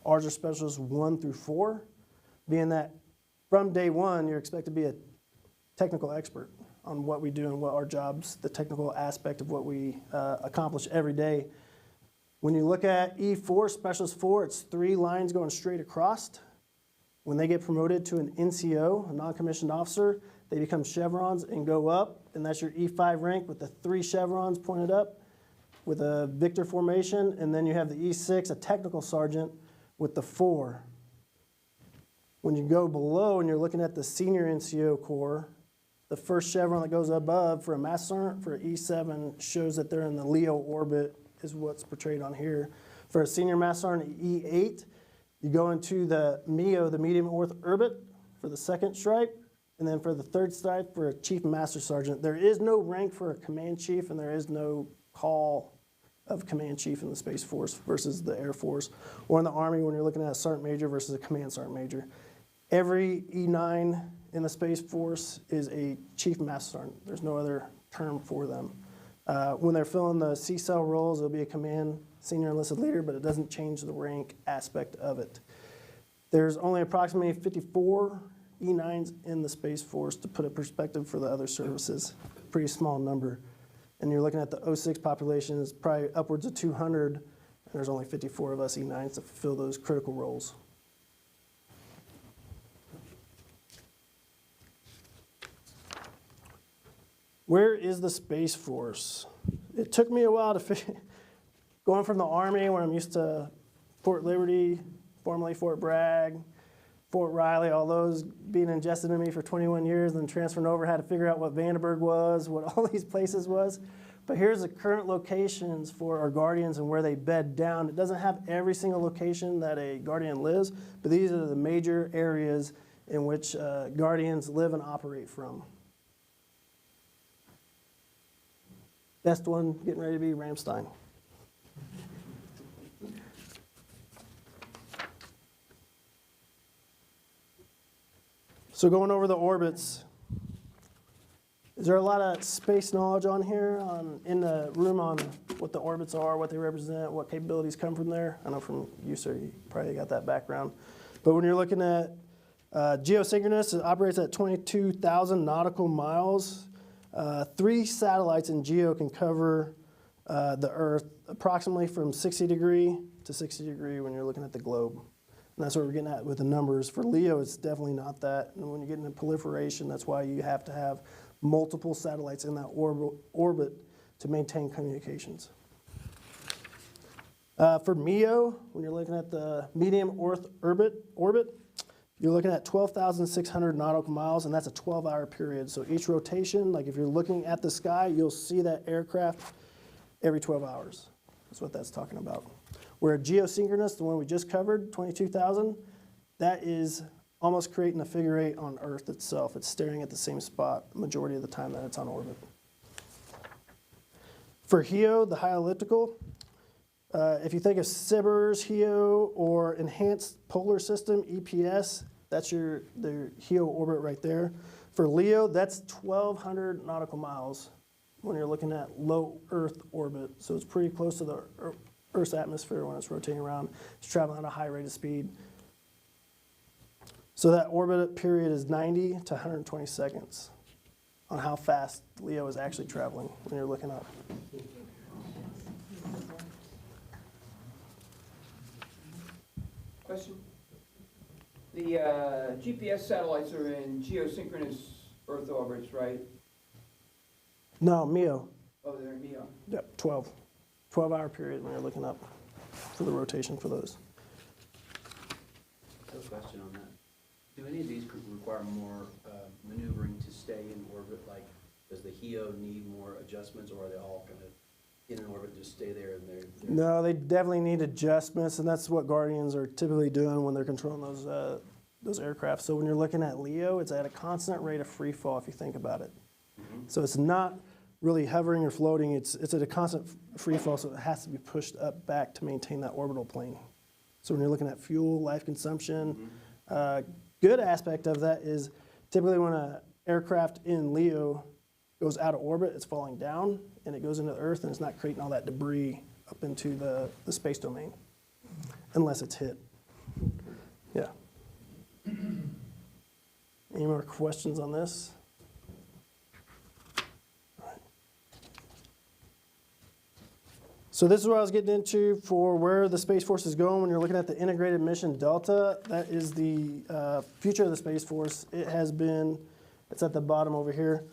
Ours are specialists 1 through 4, being that from day one, you're expected to be a technical expert on what we do and what our jobs, the technical aspect of what we accomplish every day. When you look at E4, Specialist 4, it's 3 lines going straight across. When they get promoted to an NCO, a non-commissioned officer, they become chevrons and go up, and that's your E5 rank with the 3 chevrons pointed up with a Victor formation, and then you have the E6, a technical sergeant, with the 4. When you go below and you're looking at the senior NCO corps, the first chevron that goes above for a master sergeant for E7 shows that they're in the Leo orbit, is what's portrayed on here. For a senior master sergeant E8, you go into the MEO, the medium earth orbit, for the 2nd stripe, and then for the 3rd stripe for a chief master sergeant. There is no rank for a command chief, and there is no call of command chief in the Space Force versus the Air Force, or in the Army when you're looking at a sergeant major versus a command sergeant major. Every E9 in the Space Force is a chief master sergeant. There's no other term for them. When they're filling the C-cell roles, it'll be a command senior enlisted leader, but it doesn't change the rank aspect of it. There's only approximately 54 E9s in the Space Force, to put a perspective for the other services. Pretty small number. And you're looking at the 06 population is probably upwards of 200, and there's only 54 of us E9s to fulfill those critical roles. Where is the Space Force? It took me a while to figure, going from the Army, where I'm used to Fort Liberty, formerly Fort Bragg, Fort Riley, all those being ingested in me for 21 years, then transferring over, had to figure out what Vandenberg was, what all these places was. But here's the current locations for our Guardians and where they bed down. It doesn't have every single location that a Guardian lives, but these are the major areas in which Guardians live and operate from. Best one getting ready to be Ramstein. So going over the orbits, is there a lot of space knowledge on here, in the room, on what the orbits are, what they represent, what capabilities come from there? I know from you, sir, you probably got that background. But when you're looking at geosynchronous, it operates at 22,000 nautical miles. 3 satellites in GEO can cover the Earth approximately from 60 degree to 60 degree when you're looking at the globe. And that's what we're getting at with the numbers. For LEO, it's definitely not that. And when you get into proliferation, that's why you have to have multiple satellites in that orbit to maintain communications. For MEO, when you're looking at the medium Earth orbit, you're looking at 12,600 nautical miles, and that's a 12-hour period. So each rotation, like if you're looking at the sky, you'll see that aircraft every 12 hours. That's what that's talking about. Where geosynchronous, the one we just covered, 22,000, that is almost creating a figure 8 on Earth itself. It's staring at the same spot the majority of the time that it's on orbit. For HEO, the high elliptical, if you think of SBIRS, HEO, or Enhanced Polar System, EPS, that's the HEO orbit right there. For LEO, that's 1,200 nautical miles when you're looking at low Earth orbit. So it's pretty close to the Earth's atmosphere when it's rotating around. It's traveling at a high rate of speed. So that orbit period is 90 to 120 seconds on how fast LEO is actually traveling when you're looking up. Question? The GPS satellites are in geosynchronous Earth orbits, right? No, MEO. Oh, they're in MEO. Yep, 12-hour period when you're looking up for the rotation for those. I have a question on that. Do any of these require more maneuvering to stay in orbit? Like, does the HEO need more adjustments, or are they all kind of in an orbit and just stay there and they're No, they definitely need adjustments, and that's what Guardians are typically doing when they're controlling those aircraft. So when you're looking at LEO, it's at a constant rate of free fall if you think about it. So it's not really hovering or floating, it's at a constant free fall, so it has to be pushed up back to maintain that orbital plane. So when you're looking at fuel, life consumption, good aspect of that is typically when an aircraft in LEO goes out of orbit, it's falling down and it goes into the Earth, and it's not creating all that debris up into the space domain, unless it's hit. Yeah. Any more questions on this? So this is what I was getting into for where the Space Force is going when you're looking at the Integrated Mission Delta. That is the future of the Space Force. It has been, it's at the bottom over here,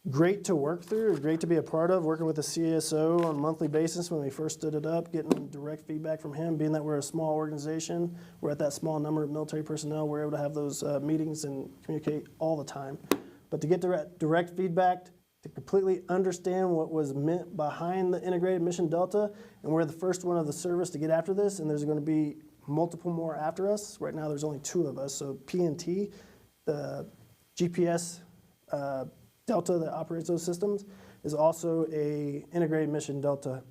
great to work through, great to be a part of, working with the CSO on a monthly basis when we first stood it up, getting direct feedback from him, being that we're a small organization, we're at that small number of military personnel, we're able to have those meetings and communicate all the time. But to get direct feedback, to completely understand what was meant behind the Integrated Mission Delta, and we're the first one of the service to get after this, and there's going to be multiple more after us. Right now there's only 2 of us, so PNT, the GPS Delta that operates those systems, is also a Integrated Mission Delta.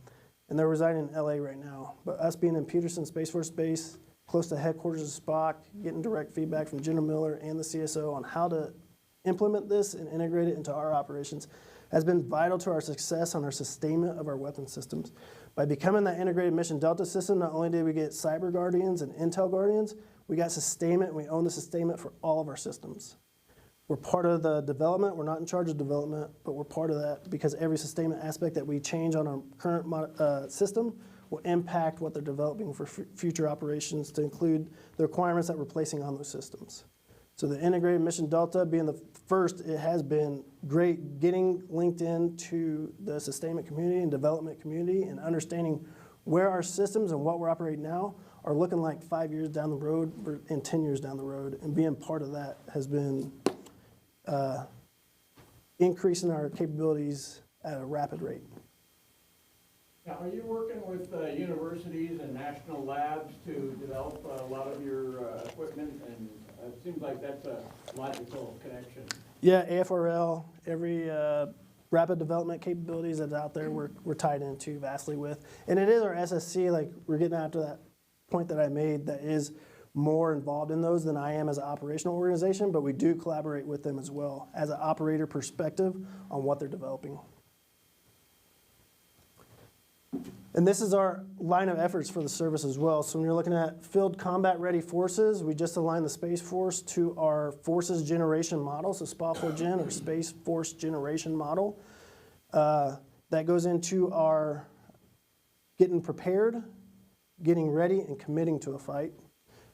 and they're residing in LA right now. But us being in Peterson, Space Force Base, close to headquarters of Spock, getting direct feedback from General Miller and the CSO on how to implement this and integrate it into our operations has been vital to our success on our sustainment of our weapon systems. By becoming that integrated Mission Delta system, not only did we get Cyber Guardians and Intel Guardians, we got sustainment, and we own the sustainment for all of our systems. We're part of the development. We're not in charge of development, but we're part of that because every sustainment aspect that we change on our current system will impact what they're developing for future operations, to include the requirements that we're placing on those systems. So the integrated Mission Delta being the first, it has been great getting linked into the sustainment community and development community and understanding where our systems and what we're operating now are looking like 5 years down the road and 10 years down the road. And being part of that has been increasing our capabilities at a rapid rate. Now, are you working with universities and national labs to develop a lot of your equipment? And it seems like that's a logical connection. Yeah, AFRL, every rapid development capabilities that's out there, we're tied into vastly with. And it is our SSC, like we're getting after that point that I made, that is more involved in those than I am as an operational organization, but we do collaborate with them as well as an operator perspective on what they're developing. And this is our line of efforts for the service as well. So when you're looking at field combat ready forces, we just aligned the Space Force to our forces generation model, so SPA4Gen or Space Force Generation Model. That goes into our getting prepared, getting ready, and committing to a fight.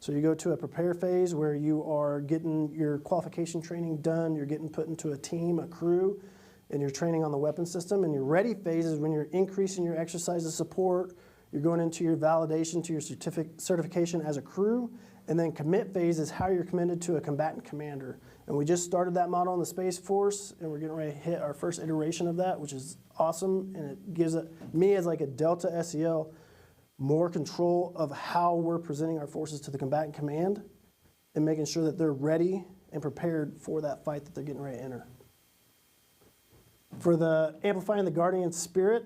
So you go to a prepare phase where you are getting your qualification training done, you're getting put into a team, a crew, and you're training on the weapon system. And your ready phase is when you're increasing your exercises support, you're going into your validation to your certification as a crew, and then commit phase is how you're committed to a combatant commander. And we just started that model in the Space Force, and we're getting ready to hit our first iteration of that, which is awesome, and it gives me as like a Delta SEL more control of how we're presenting our forces to the combatant command and making sure that they're ready and prepared for that fight that they're getting ready to enter. For the amplifying the Guardian spirit,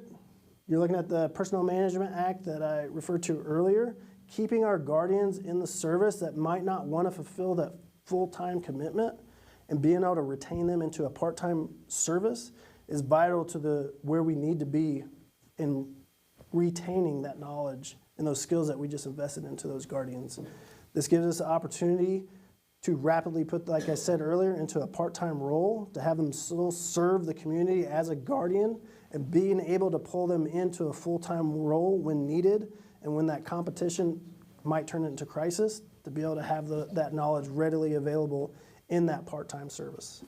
you're looking at the Personnel Management Act that I referred to earlier, keeping our Guardians in the service that might not want to fulfill that full-time commitment and being able to retain them into a part-time service is vital to where we need to be in retaining that knowledge and those skills that we just invested into those Guardians. This gives us an opportunity to rapidly put, like I said earlier, into a part-time role, to have them still serve the community as a Guardian and being able to pull them into a full-time role when needed and when that competition might turn into crisis, to be able to have that knowledge readily available in that part-time service.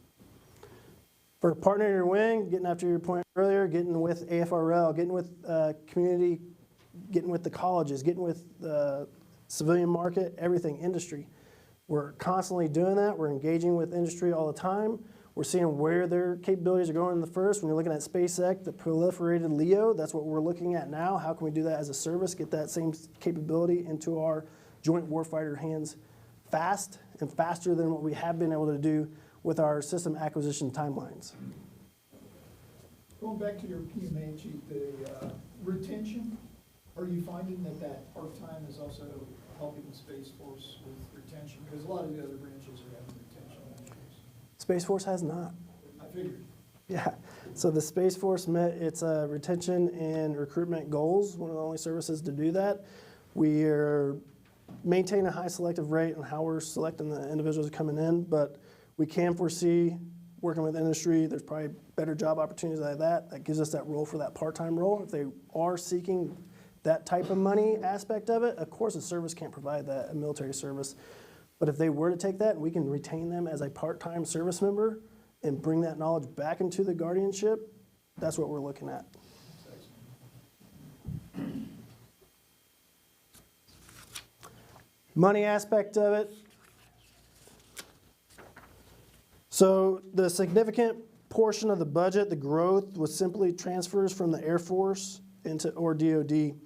For partner your wing, getting after your point earlier, getting with AFRL, getting with community, getting with the colleges, getting with the civilian market, everything, industry. We're constantly doing that. We're engaging with industry all the time. We're seeing where their capabilities are going in the first. When you're looking at SpaceX, the proliferated LEO, that's what we're looking at now. How can we do that as a service, get that same capability into our joint warfighter hands fast and faster than what we have been able to do with our system acquisition timelines. Going back to your PMA, Chief, the retention, are you finding that part-time is also helping the Space Force with retention? Because a lot of the other branches are having retention issues. Space Force has not. I figured. Yeah, so the Space Force met its retention and recruitment goals, one of the only services to do that. We are maintaining a high selective rate on how we're selecting the individuals coming in, but we can foresee working with industry, there's probably better job opportunities like that. That gives us that role for that part-time role. If they are seeking that type of money aspect of it, of course a service can't provide that, a military service. But if they were to take that and we can retain them as a part-time service member and bring that knowledge back into the guardianship, that's what we're looking at. Money aspect of it. So the significant portion of the budget, the growth, was simply transfers from the Air Force or DoD.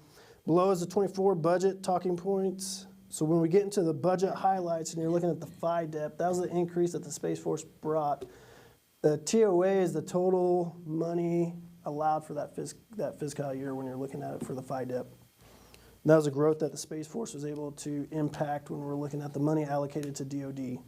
Below is the 24 budget talking points. So when we get into the budget highlights and you're looking at the FIDEP, that was the increase that the Space Force brought. The TOA is the total money allowed for that fiscal year when you're looking at it for the FIDIP. That was a growth that the Space Force was able to impact when we're looking at the money allocated to DoD.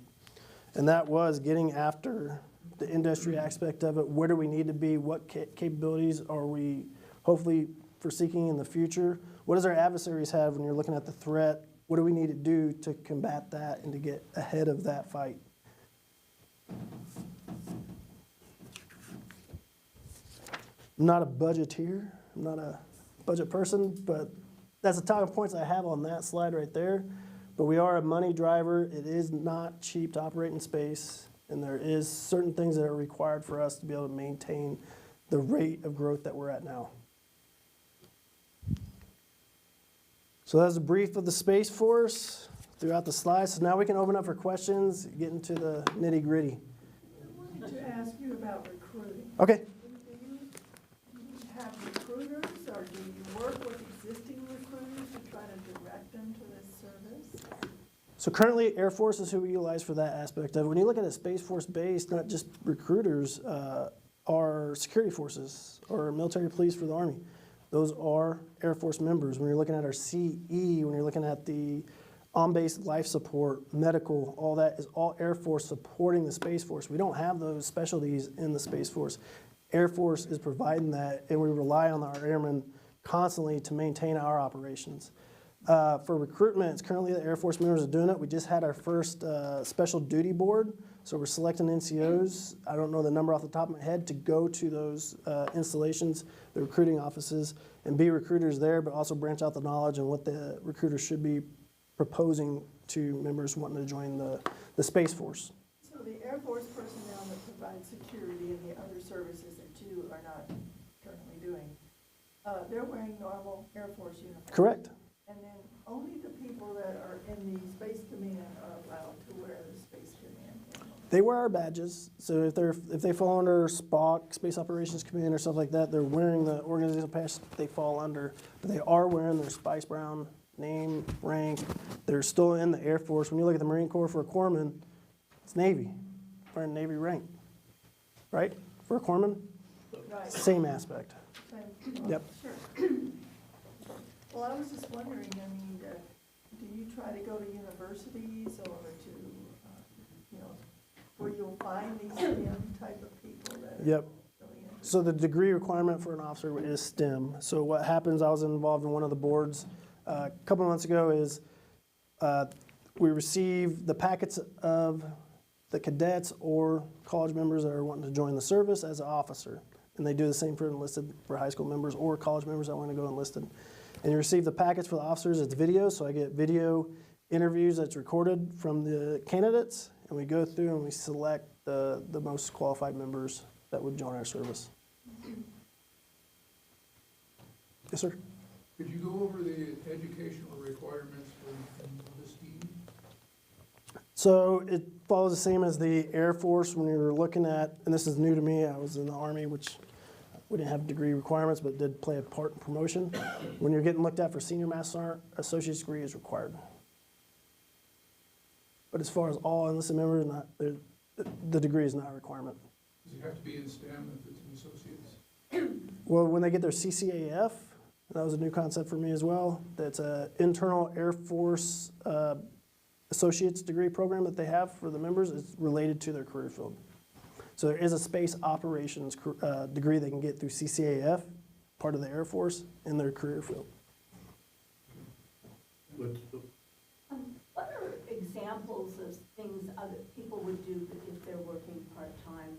And that was getting after the industry aspect of it. Where do we need to be? What capabilities are we hopefully foreseeing in the future? What does our adversaries have when you're looking at the threat? What do we need to do to combat that and to get ahead of that fight? I'm not a budgeteer. I'm not a budget person, but that's the talking points I have on that slide right there. But we are a money driver. It is not cheap to operate in space, and there is certain things that are required for us to be able to maintain the rate of growth that we're at now. So that's a brief of the Space Force throughout the slides. So now we can open up for questions, get into the nitty gritty. I wanted to ask you about recruiting. Okay. Do you have recruiters, or do you work with existing recruiters to try to direct them to this service? So currently, Air Force is who we utilize for that aspect of it. When you look at a Space Force base, not just recruiters, are security forces or military police for the Army. Those are Air Force members. When you're looking at our CE, when you're looking at the on-base life support, medical, all that is all Air Force supporting the Space Force. We don't have those specialties in the Space Force. Air Force is providing that, and we rely on our airmen constantly to maintain our operations. For recruitment, it's currently the Air Force members are doing it. We just had our first special duty board, so we're selecting NCOs. I don't know the number off the top of my head to go to those installations, the recruiting offices, and be recruiters there, but also branch out the knowledge on what the recruiters should be proposing to members wanting to join the Space Force. So the Air Force personnel that provide security and the other services that you are not currently doing, they're wearing normal Air Force uniforms? Correct. And then only the people that are in the Space Command are allowed to wear the Space Command uniform? They wear our badges, so if they fall under SPOC, Space Operations Command or stuff like that, they're wearing the organizational patch they fall under, but they are wearing their Spice Brown name, rank. They're still in the Air Force. When you look at the Marine Corps for a corpsman, it's Navy, wearing Navy rank, right? For a corpsman, Right. same aspect. Yep. Sure. Well, I was just wondering, I mean, do you try to go to universities or to, where you'll find these STEM type of people that are Yep. really interested? So the degree requirement for an officer is STEM. So what happens, I was involved in one of the boards a couple of months ago, is we receive the packets of the cadets or college members that are wanting to join the service as an officer. And they do the same for enlisted, for high school members or college members that want to go enlisted. And you receive the packets for the officers, it's video, so I get video interviews that's recorded from the candidates, and we go through and we select the most qualified members that would join our service. Yes, sir? Could you go over the educational requirements for the scheme? So it follows the same as the Air Force when you're looking at, and this is new to me, I was in the Army, which we didn't have degree requirements, but did play a part in promotion. When you're getting looked at for senior master sergeant, associate's degree is required. But as far as all enlisted members, the degree is not a requirement. Does it have to be in STEM if it's an associate's? Well, when they get their CCAF, that was a new concept for me as well, that's an internal Air Force associate's degree program that they have for the members. It's related to their career field. So there is a space operations degree they can get through CCAF, part of the Air Force, in their career field. What are examples of things other people would do if they're working part-time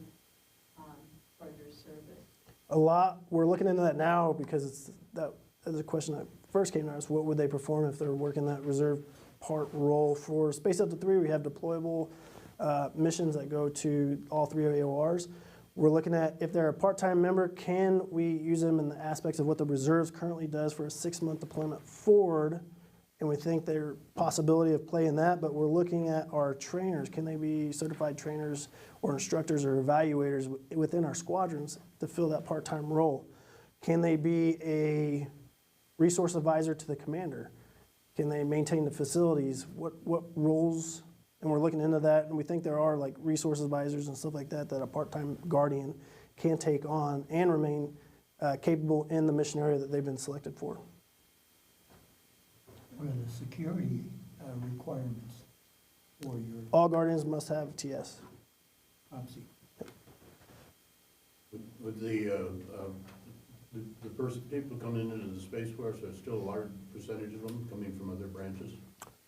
for their service? A lot, we're looking into that now because that is a question that first came to us. What would they perform if they're working that reserve part role? For Space Up to 3, we have deployable missions that go to all 3 AORs. We're looking at if they're a part-time member, can we use them in the aspects of what the reserves currently does for a 6-month deployment forward? And we think there's possibility of playing that, but we're looking at our trainers. Can they be certified trainers or instructors or evaluators within our squadrons to fill that part-time role? Can they be a resource advisor to the commander? Can they maintain the facilities? What roles? And we're looking into that, and we think there are like resource advisors and stuff like that that a part-time guardian can take on and remain capable in the mission area that they've been selected for. What are the security requirements for your All Guardians must have TS. OPSI? With the people coming into the Space Force, there's still a large percentage of them coming from other branches?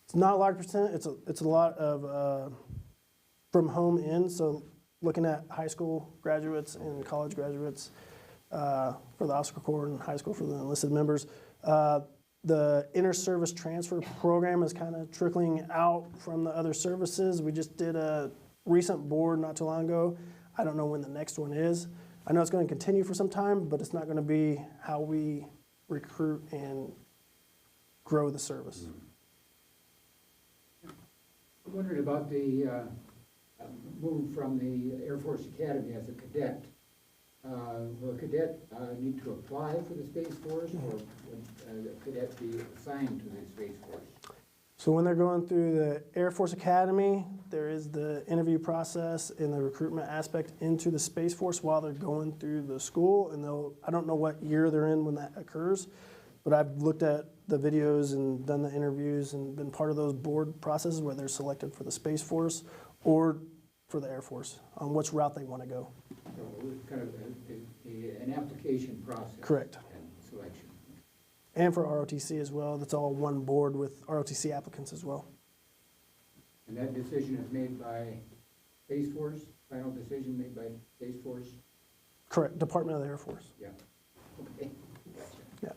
It's not a large percent. It's a lot of from home in. So looking at high school graduates and college graduates for the Officer Corps and high school for the enlisted members. The inter-service transfer program is kind of trickling out from the other services. We just did a recent board not too long ago. I don't know when the next one is. I know it's going to continue for some time, but it's not going to be how we recruit and grow the service. I'm wondering about the move from the Air Force Academy as a cadet. Will a cadet need to apply for the Space Force, or would a cadet be assigned to the Space Force? So when they're going through the Air Force Academy, there is the interview process and the recruitment aspect into the Space Force while they're going through the school. And I don't know what year they're in when that occurs, but I've looked at the videos and done the interviews and been part of those board processes where they're selected for the Space Force or for the Air Force on which route they want to go. So kind of an application process. Correct. And selection. And for ROTC as well. That's all one board with ROTC applicants as well. And that decision is made by Space Force, final decision made by Space Force? Correct. Department of the Air Force. Yeah. Okay. Gotcha. Yeah.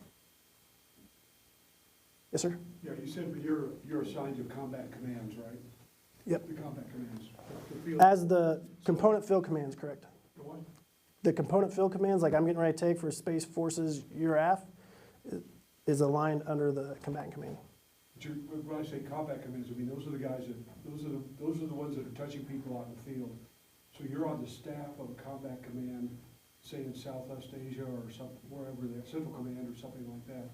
Yes, sir? Yeah, you said you're assigned to combat commands, right? Yep. The combat commands. The field- As the component field commands, correct. The what? The component field commands, like I'm getting ready to take for Space Forces URAF, is aligned under the combatant command. But when I say combat commands, I mean, those are the guys those are the ones that are touching people out in the field. So you're on the staff of a combat command, say in Southwest Asia or wherever, the Central Command or something like that.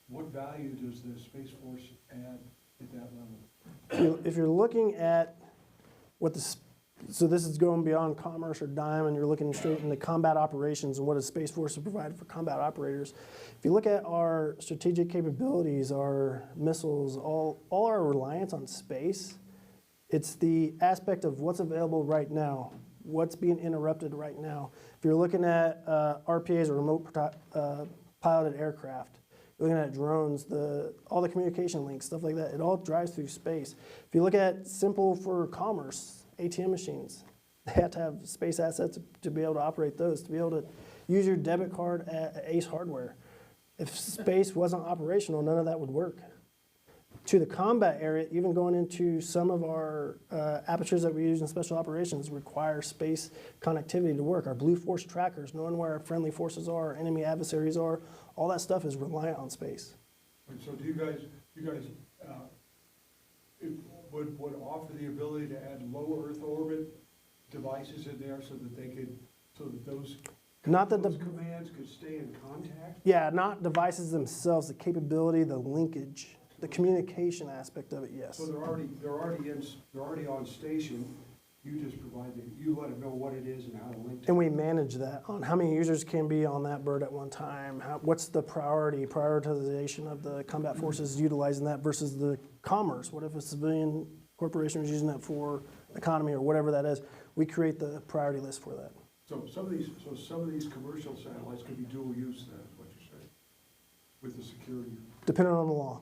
What value does the Space Force add at that level? If you're looking at what so this is going beyond commerce or dime, and you're looking straight into combat operations and what does Space Force provide for combat operators. If you look at our strategic capabilities, our missiles, all our reliance on space, it's the aspect of what's available right now, what's being interrupted right now. If you're looking at RPAs or remote piloted aircraft, you're looking at drones, all the communication links, stuff like that, it all drives through space. If you look at simple for commerce, ATM machines, they have to have space assets to be able to operate those, to be able to use your debit card at Ace Hardware. If space wasn't operational, none of that would work. To the combat area, even going into some of our apertures that we use in special operations require space connectivity to work. Our Blue Force trackers, knowing where our friendly forces are, our enemy adversaries are, all that stuff is reliant on space. And so do you guys would offer the ability to add low Earth orbit devices in there so that those commands could stay in contact? Yeah, not devices themselves, the capability, the linkage, the communication aspect of it, yes. So they're already on station. You just you let them know what it is and how to link to it. And we manage that on how many users can be on that bird at one time, what's the prioritization of the combat forces utilizing that versus the commerce. What if a civilian corporation is using that for economy or whatever that is? We create the priority list for that. So some of these commercial satellites could be dual use then, is what you're saying, with the security. Depending on the law.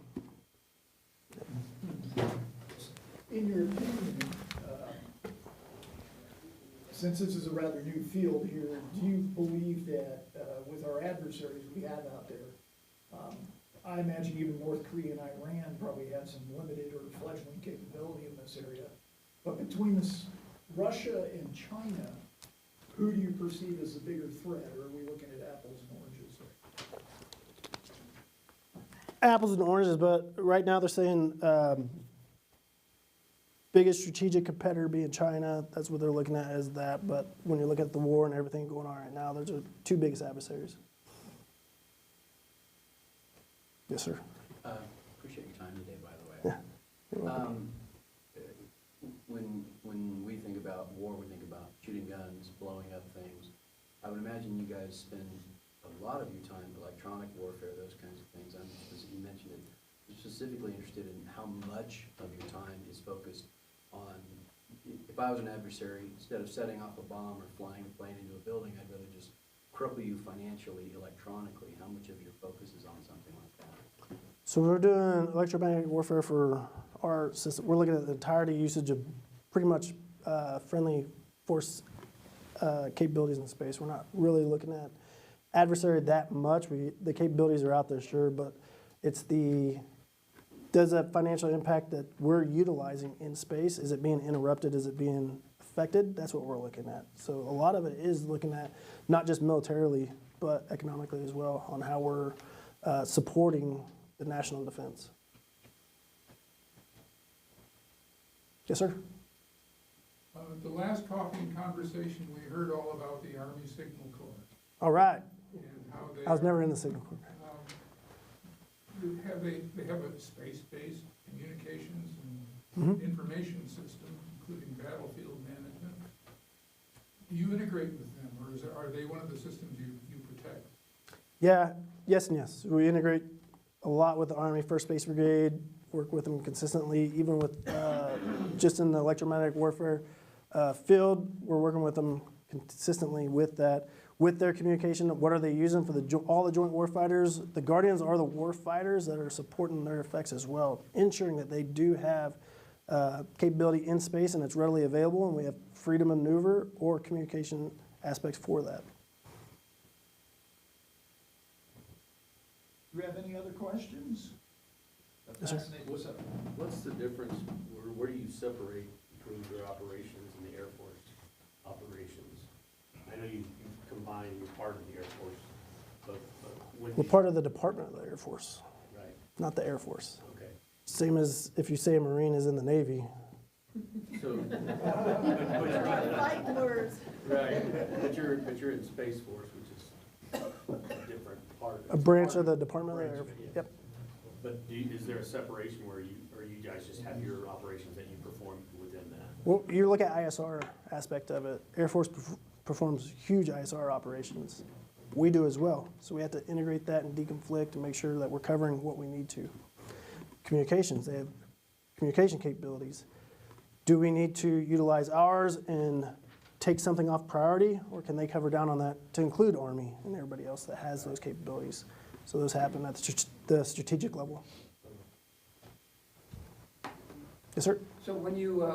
In your opinion, since this is a rather new field here, do you believe that with our adversaries we have out there, I imagine even North Korea and Iran probably have some limited or fledgling capability in this area, but between Russia and China, who do you perceive as the bigger threat, or are we looking at apples and oranges? Apples and oranges, but right now they're saying biggest strategic competitor being China. That's what they're looking at as that. But when you look at the war and everything going on right now, those are two biggest adversaries. Yes, sir. Appreciate your time today, by the way. Yeah. You're welcome. When we think about war, we think about shooting guns, blowing up things. I would imagine you guys spend a a lot of your time, electronic warfare, those kinds of things. You mentioned it, I'm specifically interested in how much of your time is focused on, if I was an adversary, instead of setting off a bomb or flying a plane into a building, I'd rather just cripple you financially, electronically. How much of your focus is on something like that? So we're doing electromagnetic warfare for our system. We're looking at the entirety usage of pretty much friendly force capabilities in space. We're not really looking at adversary that much. The capabilities are out there, sure, but it's does that financial impact that we're utilizing in space, is it being interrupted? Is it being affected? That's what we're looking at. So a lot of it is looking at not just militarily, but economically as well, on how we're supporting the national defense. Yes, sir? The last coffee and conversation, we heard all about the Army Signal Corps All right. and how they. I was never in the Signal Corps. They have a space-based communications Mm-hmm. and information system, including battlefield management. Do you integrate with them, or are they one of the systems you protect? Yeah, yes and yes. We integrate a lot with the Army 1st Space Brigade, work with them consistently, even with just in the electromagnetic warfare field, we're working with them consistently with that. With their communication, what are they using for all the joint warfighters? The Guardians are the warfighters that are supporting their effects as well, ensuring that they do have capability in space and it's readily available, and we have freedom of maneuver or communication aspects for that. Do we have any other questions? Yes, sir. What's the difference, where do you separate between your operations and the Air Force operations? I know you combine, you're part of the Air Force, but when We're part of the Department of the Air Force, right, not the Air Force. okay. Same as if you say a Marine is in the Navy. So, Fight words. right, but you're in Space Force, which is a different part. A branch of the Department of the Air Branch Force. of it, yeah. Yep. But is there a separation where you guys just have your operations that you perform within that? Well, you look at ISR aspect of it. Air Force performs huge ISR operations. We do as well. So we have to integrate that and deconflict and make sure that we're covering what we need to. Communications, they have communication capabilities. Do we need to utilize ours and take something off priority, or can they cover down on that to include Army and everybody else that has those capabilities? So those happen at the strategic level. Yes, sir? So when you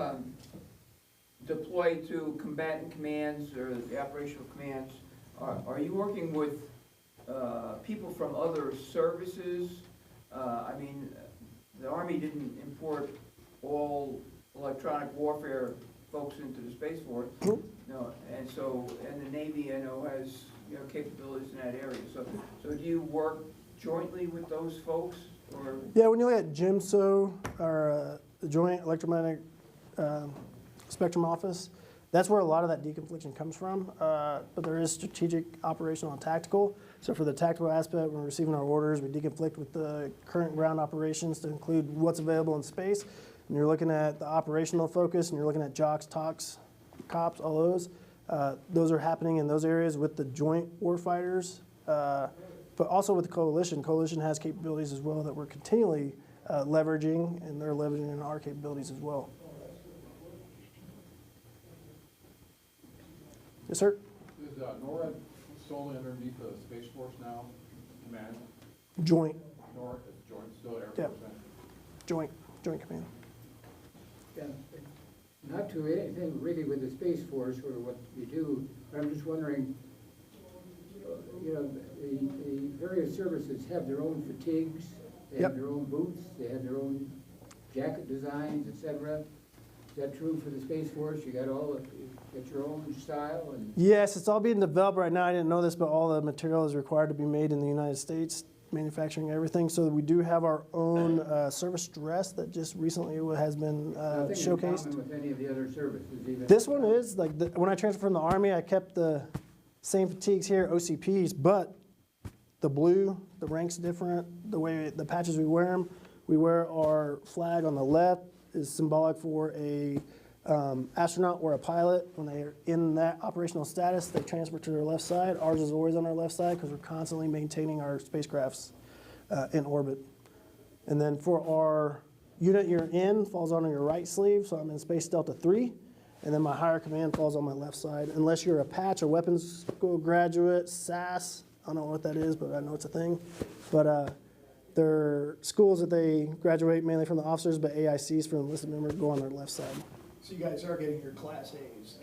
deploy to combatant commands or the operational commands, are you working with people from other services? I mean, the Army didn't import all electronic warfare folks into the Space Force. No, and the Navy, I know, has, capabilities in that area. So do you work jointly with those folks, or? Yeah, when you look at GEMSO, or the Joint Electromagnetic Spectrum Office, that's where a lot of that deconfliction comes from. But there is strategic, operational, and tactical. So for the tactical aspect, when we're receiving our orders, we deconflict with the current ground operations to include what's available in space. And you're looking at the operational focus, and you're looking at JOCs, TOCs, COPS, all those. Those are happening in those areas with the joint warfighters, but also with the coalition. Coalition has capabilities as well that we're continually leveraging, and they're leveraging our capabilities as well. Yes, sir? Is NORAD solely underneath the Space Force now, command? Joint. NORAD is joint, still Air Force? Yep. Joint command. Yeah, not to anything really with the Space Force or what you do, but I'm just wondering, the various services have their own fatigues, they have Yep. their own boots, they have their own jacket designs, et cetera. Is that true for the Space Force? You got your own style and? Yes, it's all being developed right now. I didn't know this, but all the material is required to be made in the United States, manufacturing everything. So we do have our own service dress that just recently has been Nothing showcased. in common with any of the other services even? This one is, like, when I transferred from the Army, I kept the same fatigues here, OCPs, but the blue, the rank's different, the way the patches we wear them. We wear our flag on the left is symbolic for a astronaut or a pilot, when they're in that operational status, they transfer to their left side. Ours is always on our left side because we're constantly maintaining our spacecrafts in orbit. And then for our unit you're in, falls on your right sleeve, so I'm in Space Delta 3. And then my higher command falls on my left side. Unless you're a patch or weapons school graduate, SAS, I don't know what that is, but I know it's a thing. But they're schools that they graduate mainly from the officers, but AICs for enlisted members go on their left side. So you guys are getting your Class A's.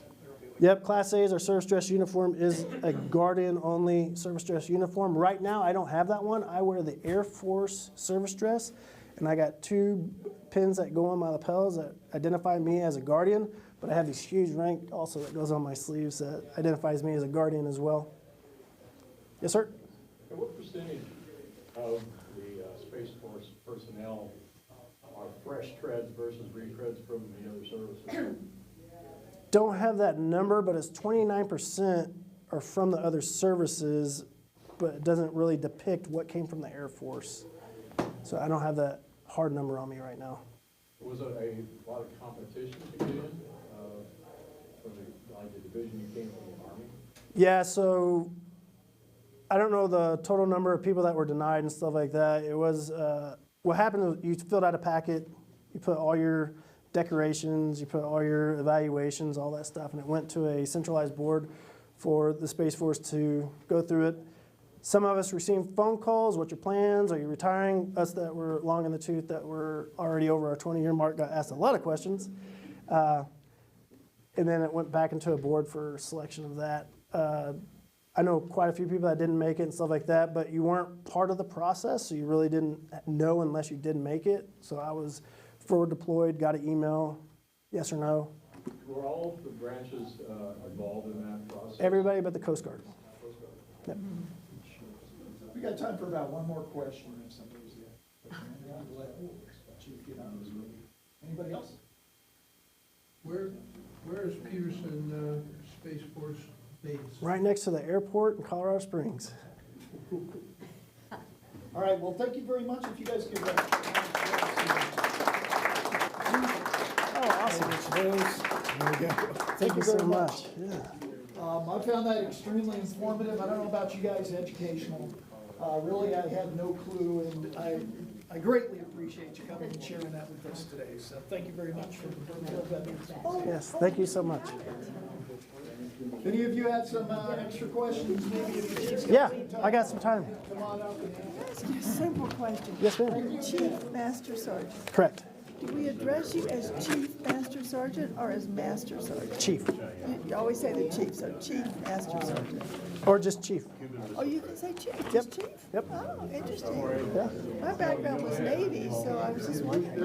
Yep, Class A's, our service dress uniform is a Guardian-only service dress uniform. Right now, I don't have that one. I wear the Air Force service dress, and I got 2 pins that go on my lapels that identify me as a Guardian, but I have this huge rank also that goes on my sleeves that identifies me as a Guardian as well. Yes, sir? And what percentage of the Space Force personnel are fresh treads versus retreads from the other services? Don't have that number, but it's 29% are from the other services, but it doesn't really depict what came from the Air Force. So I don't have that hard number on me right now. Was it a lot of competition to get in from the division you came from the Army? Yeah, so I don't know the total number of people that were denied and stuff like that. It was, what happened was you filled out a packet, you put all your decorations, you put all your evaluations, all that stuff, and it went to a centralized board for the Space Force to go through it. Some of us received phone calls, what's your plans, are you retiring? Us that were long in the tooth, that were already over our 20-year mark, got asked a lot of questions. And then it went back into a board for selection of that. I know quite a few people that didn't make it and stuff like that, but you weren't part of the process, so you really didn't know unless you did make it. So I was forward deployed, got an email, yes or no. Were all of the branches involved in that process? Everybody but the Coast Guard. Yep. We got time for about one more question if somebody's there. Let Chief get on his way. Anybody else? Where is Peterson Space Force Base? Right next to the airport in Colorado Springs. All right, well, thank you very much. If you guys give Oh, awesome. There we go. Thank you so very much. Yeah. I found that extremely informative. I don't know about you guys, educational. Really, I had no clue, and I greatly appreciate you coming and sharing that with us today. So thank you very much for that. Yes, thank you so much. If any of you have some extra questions, maybe if the chief's got Yeah, some time, I got some time. come on up and Ask you a simple question. Yes, ma'am. Chief Master Sergeant. Correct. Do we address you as Chief Master Sergeant or as Master Sergeant? Chief. You always say the chief, so Chief Master Sergeant. Or just chief. Oh, you can say chief, Yep. just chief? Yep. Oh, interesting. Yeah. My background was Navy, so I was just wondering.